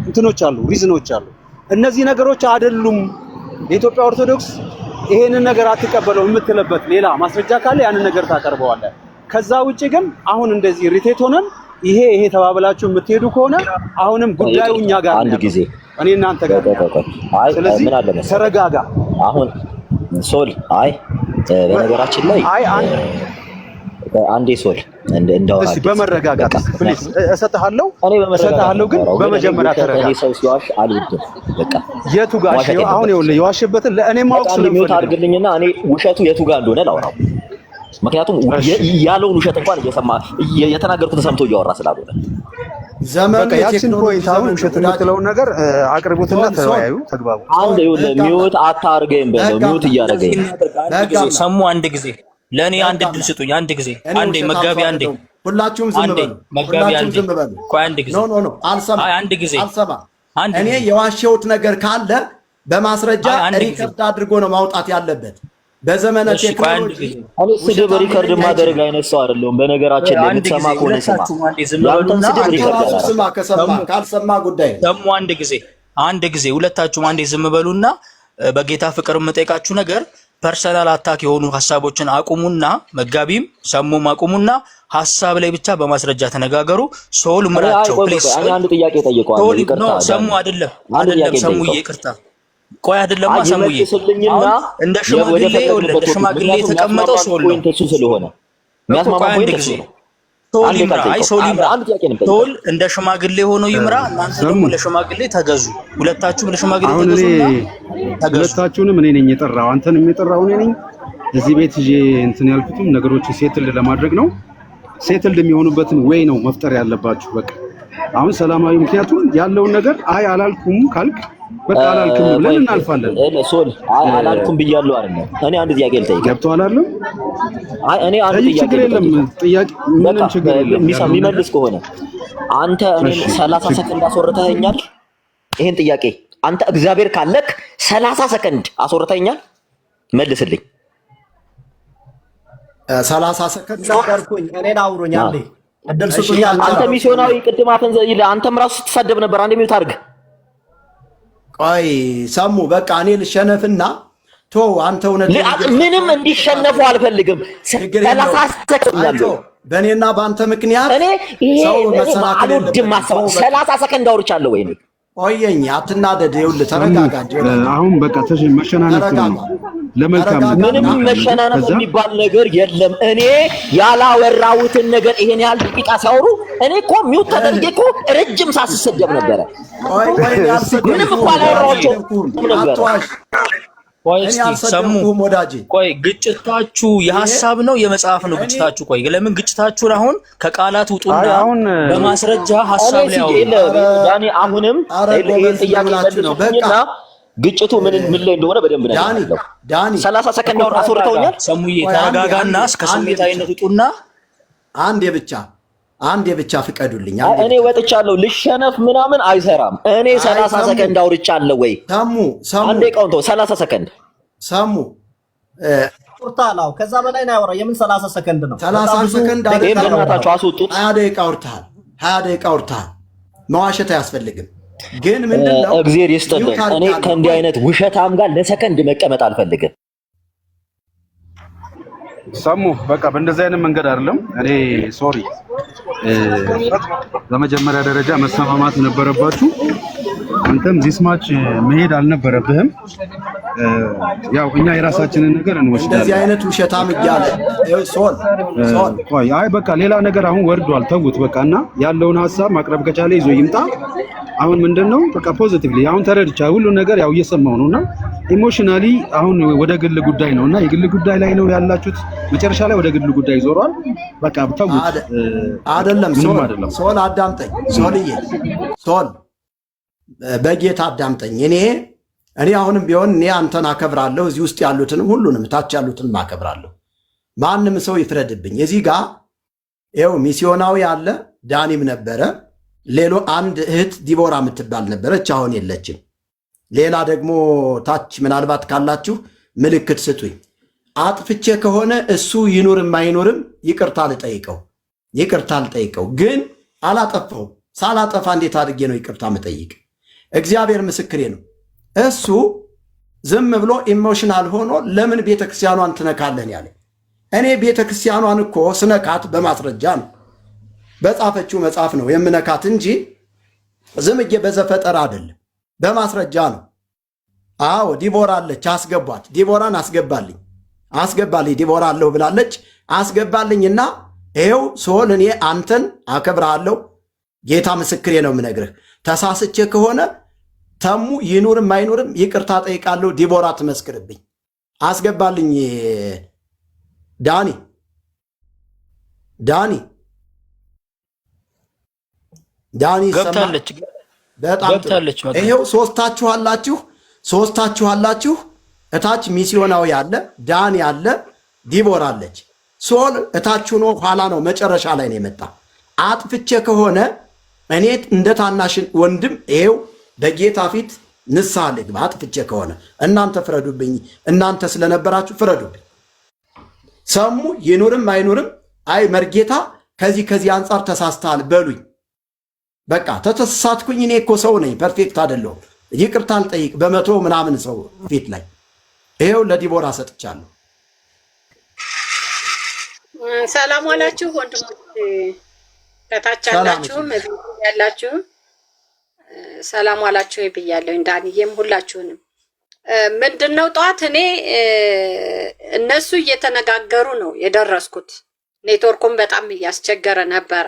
እንትኖች አሉ፣ ሪዝኖች አሉ። እነዚህ ነገሮች አይደሉም የኢትዮጵያ ኦርቶዶክስ ይሄንን ነገር አትቀበለው የምትለበት ሌላ ማስረጃ ካለ ያንን ነገር ታቀርበዋለህ። ከዛ ውጪ ግን አሁን እንደዚህ ሪቴት ሆነን ይሄ ተባብላችሁ የምትሄዱ ከሆነ አሁንም ጉዳዩ እኛ ጋር አንድ ጊዜ እኔ እናንተ ጋር ስለዚህ ምን አለ መሰለህ ተረጋጋ። አሁን ሶል በነገራችን ላይ አንዴ ሶል እንደዋራ እስቲ በመረጋጋት ፕሊዝ እሰጥሃለሁ ግን በመጀመሪያ ተረጋጋ። ሰው ሲዋሽ አልወድም። በቃ የቱ ጋር አሁን ይኸውልህ የዋሸበትን ለእኔ ማወቅ ስለምፈልግ አድርግልኝና እኔ ውሸቱ የቱ ጋር እንደሆነ ላውራው። ምክንያቱም ያለውን ውሸት እንኳን እየሰማ የተናገርኩት ሰምቶ እያወራ ስላልሆነ በቃ ያችን ፖይንት አሁን ውሸት የምትለውን ነገር አቅርቡትና ተወያዩ፣ ተግባቡ። አንድ ይኸውልህ ሚውት አታርገኝ በለው። ሚውት እያደረገኝ ሰሙ አንድ ጊዜ ለኔ አንድ ድል ስጡኝ። አንድ ጊዜ አንዴ መጋቢ አንዴ ሁላችሁም ዝም በሉ። ሁላችሁም ዝም በሉ። ቆይ አንድ ጊዜ ኖ አልሰማም። አንድ ጊዜ አልሰማም። እኔ የዋሸሁት ነገር ካለ በማስረጃ ሪከርድ አድርጎ ነው ማውጣት ያለበት። በዘመነ ቴክኖሎጂ እኔ ስድብ ሪከርድ ማድረግ አይነት ሰው አይደለሁም። በነገራችን ላይ የምትሰማ ከሆነ ስማ፣ ካልሰማ ጉዳይ ሰሙ አንድ ጊዜ ሁለታችሁም አንዴ ዝም በሉና በጌታ ፍቅር የምጠይቃችሁ ነገር ፐርሰናል አታክ የሆኑ ሐሳቦችን አቁሙና መጋቢም ሰሙም አቁሙና ሐሳብ ላይ ብቻ በማስረጃ ተነጋገሩ። ሶል ምራቸው ፕሊስ። አንድ ጥያቄ ጠይቀዋለሁ። ይቅርታ ሰሙ አይደለም ሰሙዬ፣ ይቅርታ ቆይ አይደለም ሰሙዬ። እንደ ሽማግሌ የተቀመጠው ሶል ነው ስለሆነ የሚያስማማ ፖይንት ነው። ሶል እንደ ሽማግሌ ሆኖ ይምራ። እናንተ ደግሞ ለሽማግሌ ተገዙ። ሁለታችሁም ለሽማግሌ ተገዙና ተገዙ። ሁለታችሁንም እኔ ነኝ የጠራው፣ አንተንም የጠራው እኔ ነኝ። እዚህ ቤት ይዤ እንትን ያልኩትም ነገሮችን ሴትልድ ለማድረግ ነው። ሴትልድ የሚሆኑበትን ወይ ነው መፍጠር ያለባችሁ። በቃ አሁን ሰላማዊ፣ ምክንያቱም ያለውን ነገር አይ አላልኩም ካልክ በቃ አላልኩም ብለን እናልፋለን። ሶል አላልኩም ብያለሁ አይደለም። እኔ አንድ ጥያቄ ልጠይቅ። ገብቶሃል አይደል? እኔ አንድ ጥያቄ ጥያቄ ምንም ችግር የለም። የሚመልስ ከሆነ አንተ እኔን 30 ሰከንድ አስወርተኸኛል። ይሄን ጥያቄ አንተ እግዚአብሔር ካለክ 30 ሰከንድ አስወርተኸኛል፣ መልስልኝ። 30 ሰከንድ ነገርኩኝ። እኔን አውሩኝ አንዴ እድል ስጡኝ። አንተ ሚስዮናዊ ቅድም አፈንዘ ይልህ አንተም ራሱ ስትሳደብ ነበር። አንዴ ሚውት አድርግ። ቆይ ሰሙ በቃ እኔ ልሸነፍና ቶ አንተ እውነት ምንም እንዲሸነፉ አልፈልግም። 30 ሰከንድ በእኔና በአንተ ምክንያት እኔ ሰው መሰናከል የለበትም። 30 ሰከንድ አውርቻለሁ ወይ? ቆየኝ፣ አትናደድ። ይኸውልህ ተረጋጋ እንጂ አሁን በቃ መሸናነፍ ነው። ለመልካም ምንም መሸናነፍ የሚባል ነገር የለም። እኔ ያላወራሁትን ነገር ይሄን ያህል ደቂቃ ሲያወሩ እኔ እኮ ሚውት ተደርጌ እኮ ረጅም ሳስሰደብ ነበረ። ምንም እኮ አላወራሁም ነበር። ሰሙ ቆይ ግጭታችሁ የሐሳብ ነው የመጽሐፍ ነው ግጭታችሁ? ቆይ ለምን ግጭታችሁን አሁን ከቃላት ውጡና በማስረጃ ሐሳብ ላይ አውሩ። ዳኒ አሁንም ይሄን ጥያቄ መልሱና ግጭቱ ምን ላይ እንደሆነ በደንብ ነው። ዳኒ 30 ሰከንድ አውራ አስወርተውኛል። ሰሙዬ ተረጋጋና እስከ ስሜታዊነት ውጡና አንድ የብቻ ፍቀዱልኝ። እኔ ወጥቻለሁ። ልሸነፍ ምናምን አይሰራም። እኔ 30 ሰከንድ አውርቻለሁ ወይ? ሰሙ አንዴ ቀውንቶ 30 ሰከንድ ሰሙ ቁርታላው ከዛ በላይ ነው ያወራ። የምን 30 ሰከንድ ነው? 30 ሰከንድ አይደለም። በእናታችሁ አስወጡት። 20 ደቂቃ አውርተሃል። መዋሸት አያስፈልግም። ግን ምንድነው እግዚአብሔር ይስጥልኝ። እኔ ከእንዲህ አይነት ውሸታም ጋር ለሰከንድ መቀመጥ አልፈልግም። ሰሙ በቃ በእንደዚህ አይነት መንገድ አይደለም። እኔ ሶሪ፣ በመጀመሪያ ደረጃ መሰማማት ነበረባችሁ። አንተም ዚስማች መሄድ አልነበረብህም። ያው እኛ የራሳችንን ነገር እንወስዳለን። እንደዚህ አይነት ውሸታም እያለ ሶል ቆይ፣ አይ በቃ ሌላ ነገር አሁን ወርዷል። ተውት በቃ እና ያለውን ሐሳብ ማቅረብ ከቻለ ይዞ ይምጣ። አሁን ምንድነው በቃ ፖዚቲቭሊ አሁን ተረድቻለሁ። ሁሉ ነገር ያው እየሰማው ነውና ኢሞሽናሊ አሁን ወደ ግል ጉዳይ ነውና የግል ጉዳይ ላይ ነው ያላችሁት። መጨረሻ ላይ ወደ ግል ጉዳይ ይዞራል። በቃ ተውት። አይደለም ሶል አዳምጠኝ። ሶል በጌታ አዳምጠኝ። እኔ አሁንም ቢሆን እኔ አንተን አከብራለሁ። እዚህ ውስጥ ያሉትንም ሁሉንም ታች ያሉትንም አከብራለሁ። ማንም ሰው ይፍረድብኝ። እዚህ ጋር ይኸው ሚስዮናዊ አለ፣ ዳኒም ነበረ፣ ሌሎ አንድ እህት ዲቦራ የምትባል ነበረች፣ አሁን የለችም። ሌላ ደግሞ ታች ምናልባት ካላችሁ ምልክት ስጡኝ። አጥፍቼ ከሆነ እሱ ይኑርም አይኑርም ይቅርታ ልጠይቀው። ግን አላጠፋው። ሳላጠፋ እንዴት አድርጌ ነው ይቅርታ መጠይቅ? እግዚአብሔር ምስክሬ ነው። እሱ ዝም ብሎ ኢሞሽናል ሆኖ ለምን ቤተክርስቲያኗን ትነካለን ያለ። እኔ ቤተክርስቲያኗን እኮ ስነካት በማስረጃ ነው፣ በጻፈችው መጽሐፍ ነው የምነካት እንጂ ዝምዬ በዘፈጠር አይደለም፣ በማስረጃ ነው። አዎ ዲቦራ አለች፣ አስገቧት። ዲቦራን አስገባልኝ፣ ዲቦራ አለሁ ብላለች፣ አስገባልኝና ይኸው ሶል እኔ አንተን አከብርሃለሁ። ጌታ ምስክሬ ነው የምነግርህ። ተሳስቼ ከሆነ ተሙ ይኑርም አይኑርም ይቅርታ ጠይቃለሁ። ዲቦራ ትመስክርብኝ። አስገባልኝ ዳኒ ገብታለች። በጣም ይሄው ሶስታችሁ አላችሁ። እታች ሚስዮናዊ አለ፣ ዳኒ አለ፣ ዲቦራ አለች። ሶል እታች ሆኖ ኋላ ነው መጨረሻ ላይ ነው የመጣ። አጥፍቼ ከሆነ እኔ እንደ ታናሽ ወንድም ይሄው በጌታ ፊት ንስሐ ልግባ። አጥፍቼ ከሆነ እናንተ ፍረዱብኝ። እናንተ ስለነበራችሁ ፍረዱብኝ። ሰሙ ይኑርም አይኑርም አይ መርጌታ ከዚህ አንጻር ተሳስተሃል በሉኝ። በቃ ተተሳሳትኩኝ። እኔ እኮ ሰው ነኝ፣ ፐርፌክት አይደለሁም። ይቅርታ ልጠይቅ በመቶ ምናምን ሰው ፊት ላይ ይሄው ለዲቦራ ሰጥቻለሁ። ሰላም ዋላችሁ ወንድሞች፣ ከታች ያላችሁ ያላችሁ ሰላም ዋላችሁ ብያለሁ። እንዳንየም ሁላችሁንም ምንድነው ጧት እኔ እነሱ እየተነጋገሩ ነው የደረስኩት። ኔትወርኩም በጣም እያስቸገረ ነበረ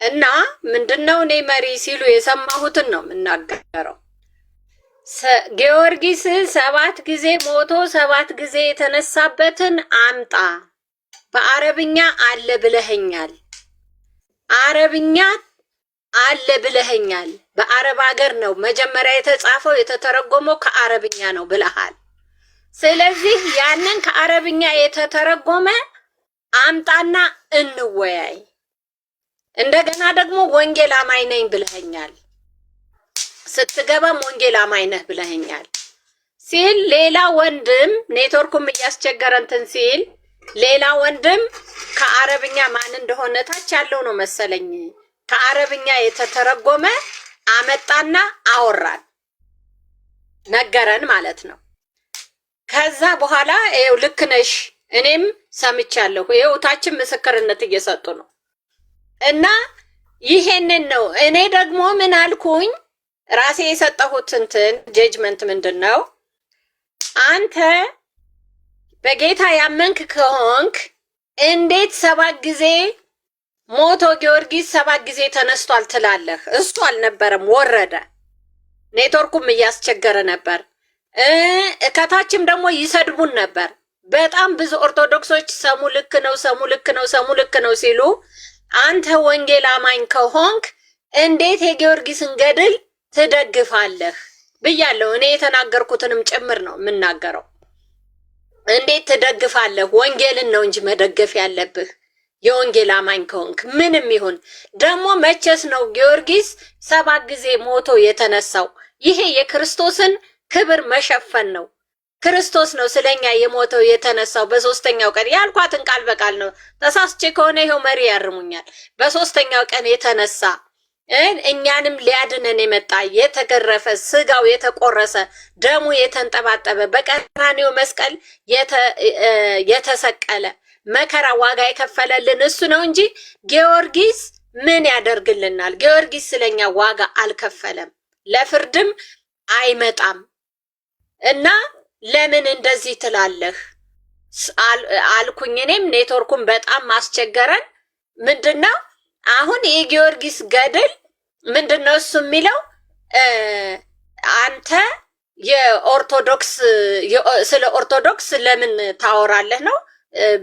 እና ምንድነው እኔ መሪ ሲሉ የሰማሁትን ነው የምናገረው። ጊዮርጊስ 7 ጊዜ ሞቶ 7 ጊዜ የተነሳበትን አምጣ። በአረብኛ አለ ብለኸኛል። አረብኛ አለ ብለኸኛል። በአረብ ሀገር ነው መጀመሪያ የተጻፈው የተተረጎመው ከአረብኛ ነው ብለሃል። ስለዚህ ያንን ከአረብኛ የተተረጎመ አምጣና እንወያይ። እንደገና ደግሞ ወንጌል አማኝ ነኝ ብለኸኛል። ስትገባም ወንጌል አማኝ ነህ ብለኸኛል ሲል ሌላ ወንድም ኔትወርኩም እያስቸገረ እንትን ሲል ሌላ ወንድም ከአረብኛ ማን እንደሆነ ታች ያለው ነው መሰለኝ ከአረብኛ የተተረጎመ አመጣና አወራን ነገረን ማለት ነው። ከዛ በኋላ ይኸው ልክ ነሽ እኔም ሰምቻለሁ። ይኸው ታችን ምስክርነት እየሰጡ ነው። እና ይሄንን ነው እኔ ደግሞ ምን አልኩኝ ራሴ የሰጠሁት እንትን ጀጅመንት ምንድነው? አንተ በጌታ ያመንክ ከሆንክ እንዴት 7 ጊዜ ሞቶ ጊዮርጊስ 7 ጊዜ ተነስቷል ትላለህ? እሱ አልነበረም ወረደ። ኔትወርኩም እያስቸገረ ነበር። ከታችም ደግሞ ይሰድቡን ነበር። በጣም ብዙ ኦርቶዶክሶች ሰሙ ልክ ነው፣ ሰሙ ልክ ነው፣ ሰሙ ልክ ነው ሲሉ አንተ ወንጌል አማኝ ከሆንክ እንዴት የጊዮርጊስን ገድል ትደግፋለህ ብያለሁ። እኔ የተናገርኩትንም ጭምር ነው የምናገረው። እንዴት ትደግፋለህ? ወንጌልን ነው እንጂ መደገፍ ያለብህ የወንጌል አማኝ ከሆንክ ምንም ይሁን። ደግሞ መቼስ ነው ጊዮርጊስ 7 ጊዜ ሞቶ የተነሳው? ይሄ የክርስቶስን ክብር መሸፈን ነው። ክርስቶስ ነው ስለኛ የሞተው የተነሳው በ3ኛው ቀን። ያልኳትን ቃል በቃል ነው። ተሳስቼ ከሆነ ይሄው መሪ ያርሙኛል። በ3ኛው ቀን የተነሳ እኛንም ሊያድነን የመጣ የተገረፈ ስጋው የተቆረሰ ደሙ የተንጠባጠበ በቀራንዮ መስቀል የተሰቀለ መከራ ዋጋ የከፈለልን እሱ ነው እንጂ ጊዮርጊስ ምን ያደርግልናል? ጊዮርጊስ ስለኛ ዋጋ አልከፈለም፣ ለፍርድም አይመጣም። እና ለምን እንደዚህ ትላለህ አልኩኝ። እኔም ኔትወርኩን በጣም ማስቸገረን። ምንድነው አሁን የጊዮርጊስ ገድል ምንድነው እሱ የሚለው? አንተ የኦርቶዶክስ ስለ ኦርቶዶክስ ለምን ታወራለህ ነው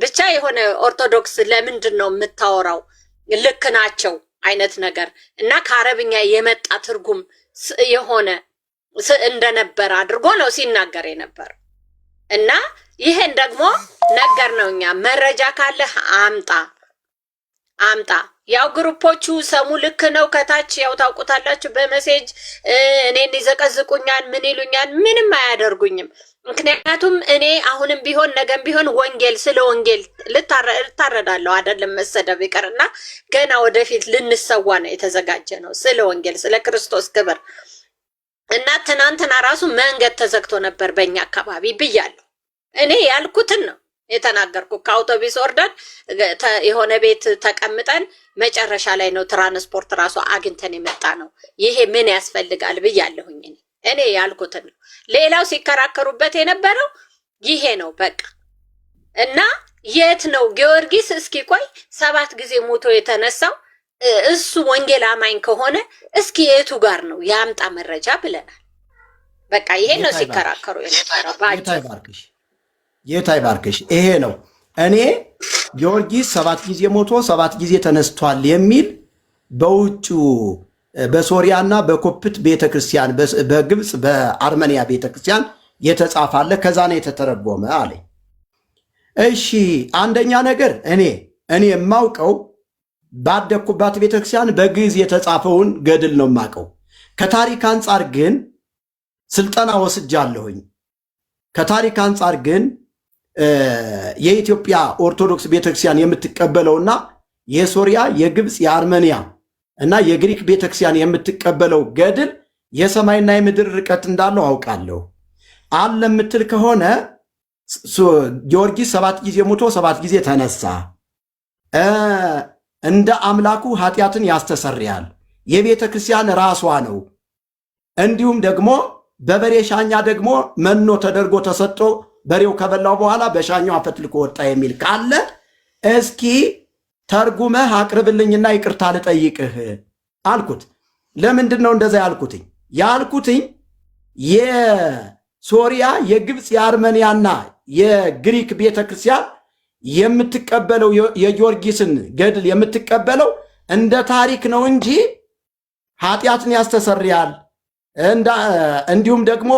ብቻ የሆነ ኦርቶዶክስ ለምንድን ነው የምታወራው? ልክ ናቸው አይነት ነገር እና ከአረብኛ የመጣ ትርጉም የሆነ እንደነበር አድርጎ ነው ሲናገር የነበር። እና ይሄን ደግሞ ነገር ነው እኛ መረጃ ካለህ አምጣ። ያው ግሩፖቹ ሰሙ ልክ ነው ከታች ያው ታውቁታላችሁ። በመሴጅ እኔን ይዘቀዝቁኛል፣ ምን ይሉኛል፣ ምንም አያደርጉኝም። ምክንያቱም እኔ አሁንም ቢሆን ነገም ቢሆን ወንጌል ስለ ወንጌል ልታረዳለሁ አይደለም መሰደብ ይቀርና ገና ወደፊት ልንሰዋ ነው የተዘጋጀ ነው ስለ ወንጌል ስለ ክርስቶስ ክብር። እና ትናንትና ራሱ መንገድ ተዘግቶ ነበር በእኛ አካባቢ ብያለሁ። እኔ ያልኩትን ነው የተናገርኩ። ከአውቶቢስ ወርደን የሆነ ቤት ተቀምጠን መጨረሻ ላይ ነው ትራንስፖርት ራሱ አግኝተን የመጣ ነው። ይሄ ምን ያስፈልጋል ብያለሁኝ። እኔ ያልኩትን ነው። ሌላው ሲከራከሩበት የነበረው ይሄ ነው በቃ። እና የት ነው ጊዮርጊስ? እስኪ ቆይ 7 ጊዜ ሞቶ የተነሳው እሱ ወንጌል አማኝ ከሆነ እስኪ የቱ ጋር ነው ያምጣ መረጃ ብለናል። በቃ ይሄ ነው ሲከራከሩ የነበረው። ጌታ ይባርክሽ። ይሄ ነው እኔ ጊዮርጊስ 7 ጊዜ ሞቶ 7 ጊዜ ተነስቷል የሚል በውጭ በሶሪያና በኮፕት ቤተክርስቲያን በግብጽ በአርመኒያ ቤተክርስቲያን የተጻፋለ ከዛ ነው የተተረጎመ አለ። እሺ አንደኛ ነገር እኔ የማውቀው ባደኩባት ቤተክርስቲያን በግዕዝ የተጻፈውን ገድል ነው የማውቀው። ከታሪክ አንጻር ግን ስልጠና ወስጃለሁኝ። ከታሪክ አንጻር ግን የኢትዮጵያ ኦርቶዶክስ ቤተክርስቲያን የምትቀበለውና የሶሪያ የግብጽ የአርመኒያ እና የግሪክ ቤተክርስቲያን የምትቀበለው ገድል የሰማይና የምድር ርቀት እንዳለው አውቃለሁ። አለ የምትል ከሆነ ጊዮርጊስ 7 ጊዜ ሞቶ 7 ጊዜ ተነሳ፣ እንደ አምላኩ ኃጢአትን ያስተሰርያል፣ የቤተ ክርስቲያን ራሷ ነው፣ እንዲሁም ደግሞ በበሬ ሻኛ ደግሞ መኖ ተደርጎ ተሰጥቶ በሬው ከበላው በኋላ በሻኛው አፈትልኮ ወጣ የሚል ካለ እስኪ ተርጉመህ አቅርብልኝና ይቅርታ ልጠይቅህ አልኩት። ለምንድን ነው እንደዛ ያልኩትኝ? የሶሪያ የግብፅ የአርመኒያና የግሪክ ቤተክርስቲያን የምትቀበለው የጊዮርጊስን ገድል የምትቀበለው እንደ ታሪክ ነው እንጂ ኃጢአትን ያስተሰርያል እንዲሁም ደግሞ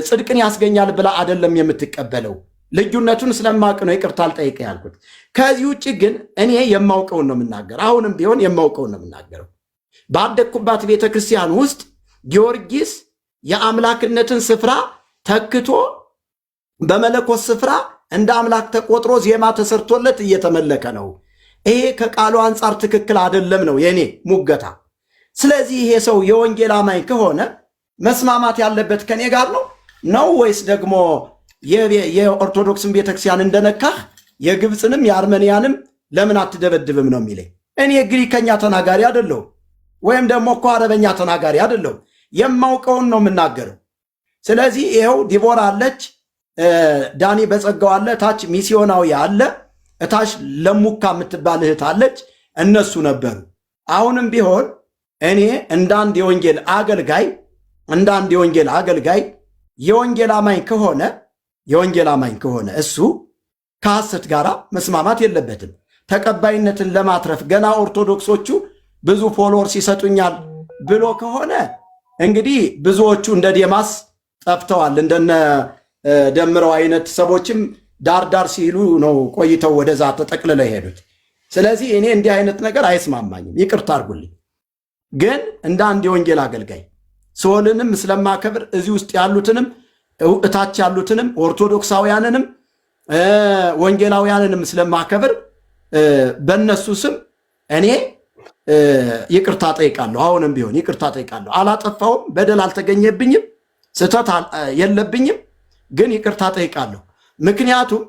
ጽድቅን ያስገኛል ብላ አይደለም የምትቀበለው። ልዩነቱን ስለማቅ ነው ይቅርታ ልጠይቅ ያልኩት። ከዚህ ውጭ ግን እኔ የማውቀውን ነው የምናገር። አሁንም ቢሆን የማውቀውን ነው የምናገረው። ባደኩባት ቤተክርስቲያን ውስጥ ጊዮርጊስ የአምላክነትን ስፍራ ተክቶ በመለኮት ስፍራ እንደ አምላክ ተቆጥሮ ዜማ ተሰርቶለት እየተመለከ ነው። ይሄ ከቃሉ አንጻር ትክክል አይደለም ነው የኔ ሙገታ። ስለዚህ ይሄ ሰው የወንጌል አማኝ ከሆነ መስማማት ያለበት ከኔ ጋር ነው ወይስ ደግሞ የኦርቶዶክስን ቤተክርስቲያን እንደነካህ የግብፅንም የአርመኒያንም ለምን አትደበድብም ነው የሚለኝ? እኔ ግሪከኛ ተናጋሪ አይደለሁም፣ ወይም ደግሞ እኮ አረበኛ ተናጋሪ አይደለሁም። የማውቀውን ነው የምናገረው። ስለዚህ ይኸው ዲቦራ አለች፣ ዳኒ በጸጋው አለ፣ ታች ሚስዮናዊ አለ፣ እታች ለሙካ የምትባል እህት አለች። እነሱ ነበሩ። አሁንም ቢሆን እኔ እንዳንድ የወንጌል አገልጋይ የወንጌል አማኝ ከሆነ እሱ ከሐሰት ጋር መስማማት የለበትም። ተቀባይነትን ለማትረፍ ገና ኦርቶዶክሶቹ ብዙ ፎሎወርስ ይሰጡኛል ብሎ ከሆነ እንግዲህ ብዙዎቹ እንደ ዴማስ ጠፍተዋል። እንደነ ደምረው አይነት ሰዎችም ዳርዳር ሲሉ ነው ቆይተው ወደዛ ተጠቅልለው የሄዱት። ስለዚህ እኔ እንዲህ አይነት ነገር አይስማማኝም፣ ይቅርታ አድርጉልኝ። ግን እንደ አንድ የወንጌል አገልጋይ ሶልንም ስለማከብር እዚህ ውስጥ ያሉትንም እታች ያሉትንም ኦርቶዶክሳውያንንም ወንጌላውያንንም ስለማከብር በእነሱ ስም እኔ ይቅርታ ጠይቃለሁ። አሁንም ቢሆን ይቅርታ ጠይቃለሁ። አላጠፋውም፣ በደል አልተገኘብኝም፣ ስህተት የለብኝም። ግን ይቅርታ ጠይቃለሁ። ምክንያቱም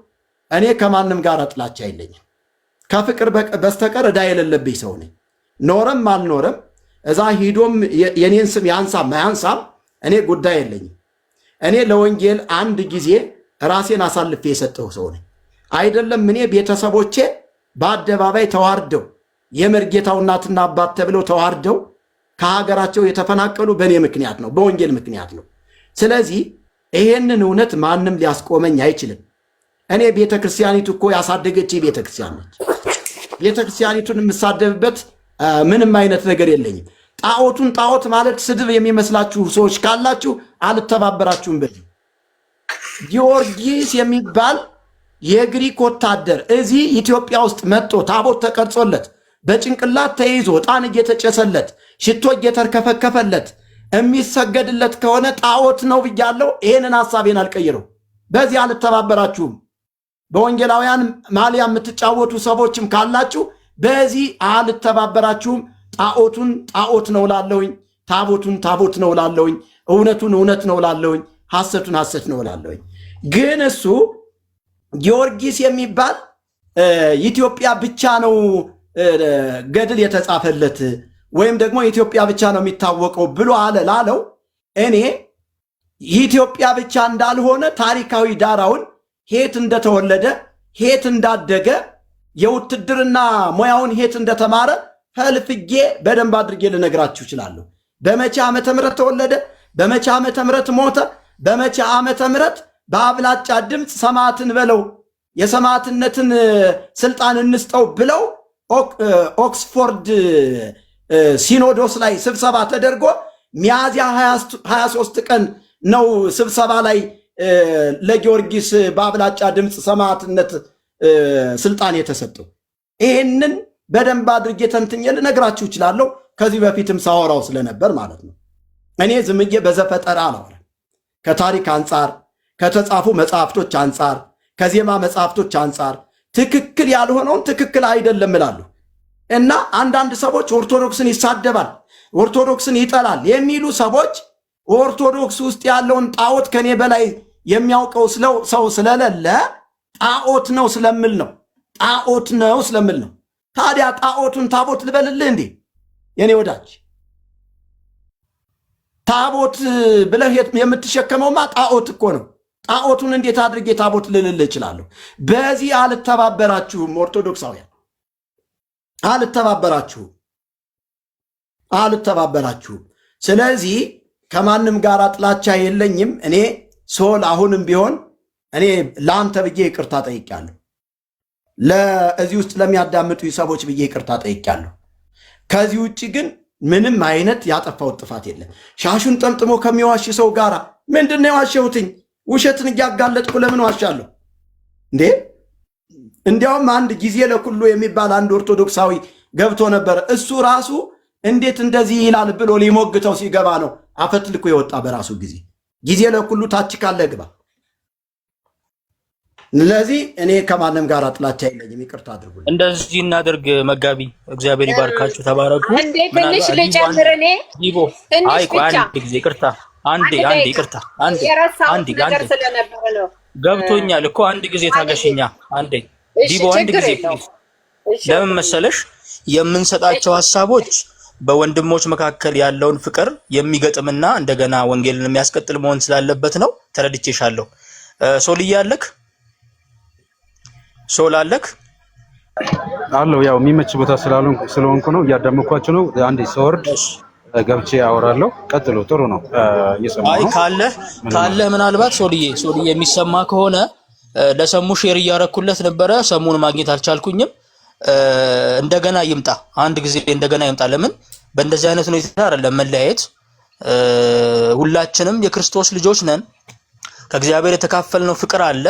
እኔ ከማንም ጋር ጥላቻ የለኝም። ከፍቅር በስተቀር ዕዳ የሌለብኝ ሰው ነኝ። ኖረም አልኖረም እዛ ሂዶም የኔን ስም ያንሳም አያንሳም እኔ ጉዳይ የለኝም። እኔ ለወንጌል አንድ ጊዜ ራሴን አሳልፌ የሰጠው ሰው ነኝ። አይደለም እኔ ቤተሰቦቼ በአደባባይ ተዋርደው የመርጌታው እናትና አባት ተብለው ተዋርደው ከሀገራቸው የተፈናቀሉ በእኔ ምክንያት ነው፣ በወንጌል ምክንያት ነው። ስለዚህ ይሄንን እውነት ማንም ሊያስቆመኝ አይችልም። እኔ ቤተክርስቲያኒቱ እኮ ያሳደገች ቤተክርስቲያን ነች። ቤተክርስቲያኒቱን የምሳደብበት ምንም አይነት ነገር የለኝም። ጣዖቱን ጣዖት ማለት ስድብ የሚመስላችሁ ሰዎች ካላችሁ አልተባበራችሁም። በዚህ ጊዮርጊስ የሚባል የግሪክ ወታደር እዚህ ኢትዮጵያ ውስጥ መጥቶ ታቦት ተቀርጾለት በጭንቅላት ተይዞ ዕጣን እየተጨሰለት ሽቶ እየተርከፈከፈለት የሚሰገድለት ከሆነ ጣዖት ነው ብያለሁ። ይሄንን ሐሳቤን አልቀይረው። በዚህ አልተባበራችሁም። በወንጌላውያን ማሊያ የምትጫወቱ ሰዎችም ካላችሁ በዚህ አልተባበራችሁም። ጣዖቱን ጣዖት ነው ላለሁኝ፣ ታቦቱን ታቦት ነው ላለሁኝ፣ እውነቱን እውነት ነው ላለሁኝ፣ ሐሰቱን ሐሰት ነው ላለሁኝ። ግን እሱ ጊዮርጊስ የሚባል ኢትዮጵያ ብቻ ነው ገድል የተጻፈለት ወይም ደግሞ ኢትዮጵያ ብቻ ነው የሚታወቀው ብሎ አለ ላለው እኔ ኢትዮጵያ ብቻ እንዳልሆነ ታሪካዊ ዳራውን ሄት እንደተወለደ ሄት እንዳደገ የውትድርና ሙያውን ሄት እንደተማረ ፈልፍጌ በደንብ አድርጌ ልነግራችሁ እችላለሁ። በመቼ ዓመተ ምህረት ተወለደ፣ በመቼ ዓመተ ምህረት ሞተ፣ በመቼ ዓመተ ምህረት በአብላጫ ድምፅ ሰማዕትን በለው የሰማዕትነትን ስልጣን እንስጠው ብለው ኦክስፎርድ ሲኖዶስ ላይ ስብሰባ ተደርጎ ሚያዝያ 23 ቀን ነው ስብሰባ ላይ ለጊዮርጊስ በአብላጫ ድምፅ ሰማዕትነት ስልጣን የተሰጠው። ይህንን በደንብ አድርጌ ተንትኜ ልነግራችሁ እችላለሁ። ከዚህ በፊትም ሳወራው ስለነበር ማለት ነው። እኔ ዝምዬ በዘፈጠራ አላወራም። ከታሪክ አንጻር፣ ከተጻፉ መጽሐፍቶች አንጻር፣ ከዜማ መጽሐፍቶች አንጻር ትክክል ያልሆነውን ትክክል አይደለም እላለሁ እና አንዳንድ ሰዎች ኦርቶዶክስን ይሳደባል፣ ኦርቶዶክስን ይጠላል የሚሉ ሰዎች ኦርቶዶክስ ውስጥ ያለውን ጣዖት ከኔ በላይ የሚያውቀው ሰው ስለሌለ ጣዖት ነው ስለምል ነው። ጣዖት ነው ስለምል ነው። ታዲያ ጣዖቱን ታቦት ልበልልህ እንዴ? የኔ ወዳጅ ታቦት ብለህ የምትሸከመውማ ጣዖት እኮ ነው። ጣዖቱን እንዴት አድርጌ ታቦት ልልልህ እችላለሁ? በዚህ አልተባበራችሁም። ኦርቶዶክሳውያን አልተባበራችሁም። ስለዚህ ከማንም ጋር ጥላቻ የለኝም። እኔ ሶል አሁንም ቢሆን እኔ ለአንተ ብዬ ይቅርታ ጠይቄያለሁ። ለዚህ ውስጥ ለሚያዳምጡ ሰዎች ብዬ ይቅርታ ጠይቄያለሁ። ከዚህ ውጭ ግን ምንም አይነት ያጠፋው ጥፋት የለም። ሻሹን ጠምጥሞ ከሚዋሽ ሰው ጋር ምንድን ነው የዋሸሁትኝ? ውሸትን እያጋለጥኩ ለምን ዋሻለሁ እንዴ? እንዲያውም አንድ ጊዜ ለኩሉ የሚባል አንድ ኦርቶዶክሳዊ ገብቶ ነበር። እሱ ራሱ እንዴት እንደዚህ ይላል ብሎ ሊሞግተው ሲገባ ነው አፈትልኮ የወጣ በራሱ ጊዜ ለኩሉ ታች ካለ ግባ። ለዚህ እኔ ከማንም ጋር ጥላቻ የለኝም። ይቅርታ አድርጉልኝ። እንደዚህ እናድርግ። መጋቢ እግዚአብሔር ይባርካችሁ፣ ተባረኩ። አንዴ ትንሽ ልጨምር። እኔ አይ ቆይ አንድ ጊዜ ይቅርታ፣ አንዴ ይቅርታ፣ አንዴ ስለነበረ ነው። ገብቶኛል እኮ አንድ ጊዜ ታገሽኛ። አንዴ ዲቦ አንድ ጊዜ ፕሊዝ። ለምን መሰለሽ የምንሰጣቸው ሐሳቦች በወንድሞች መካከል ያለውን ፍቅር የሚገጥምና እንደገና ወንጌልን የሚያስቀጥል መሆን ስላለበት ነው። ተረድቼሻለሁ። ሶልዬ አለክ ሶል አለክ አለው። ያው የሚመች ቦታ ስለሆንኩ ነው እያዳመኳችሁ ነው። አንዴ ስወርድ ገብቼ አወራለሁ። ቀጥሎ ጥሩ ነው እየሰማሁ ነው። ካለ ምናልባት ሶልዬ የሚሰማ ከሆነ ለሰሙ ሼር እያረኩለት ነበረ። ሰሙን ማግኘት አልቻልኩኝም። እንደገና ይምጣ፣ አንድ ጊዜ እንደገና ይምጣ። ለምን በእንደዚህ አይነት ሁኔታ አይደለም መለያየት። ሁላችንም የክርስቶስ ልጆች ነን። ከእግዚአብሔር የተካፈልነው ፍቅር አለ።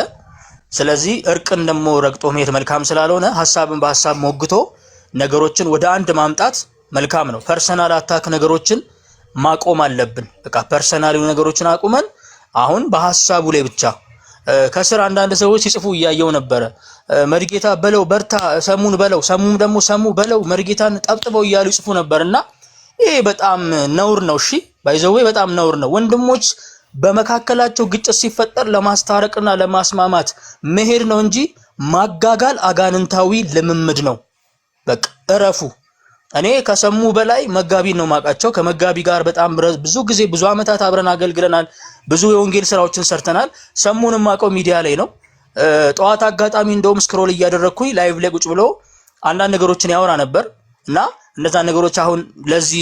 ስለዚህ እርቅን ደግሞ ረግጦ መሄድ መልካም ስላልሆነ ሐሳብን በሐሳብ ሞግቶ ነገሮችን ወደ አንድ ማምጣት መልካም ነው። ፐርሰናል አታክ ነገሮችን ማቆም አለብን። በቃ ፐርሰናል ነገሮችን አቁመን አሁን በሐሳቡ ላይ ብቻ ከስር አንዳንድ ሰዎች ሲጽፉ እያየው ነበረ። መርጌታ በለው በርታ፣ ሰሙን በለው፣ ሰሙም ደግሞ ሰሙ በለው፣ መርጌታን ጠብጥበው እያሉ ይጽፉ ነበርና ይሄ በጣም ነውር ነው። እሺ ባይዘዌ በጣም ነውር ነው። ወንድሞች በመካከላቸው ግጭት ሲፈጠር ለማስታረቅና ለማስማማት መሄድ ነው እንጂ ማጋጋል አጋንንታዊ ልምምድ ነው። በቃ እረፉ። እኔ ከሰሙ በላይ መጋቢ ነው ማቃቸው። ከመጋቢ ጋር በጣም ብዙ ጊዜ ብዙ አመታት አብረን አገልግለናል። ብዙ የወንጌል ስራዎችን ሰርተናል። ሰሙንም ማቀው ሚዲያ ላይ ነው። ጠዋት አጋጣሚ እንደውም ስክሮል እያደረኩኝ ላይቭ ላይ ቁጭ ብሎ አንዳንድ ነገሮችን ያወራ ነበር እና እነዛ ነገሮች አሁን ለዚህ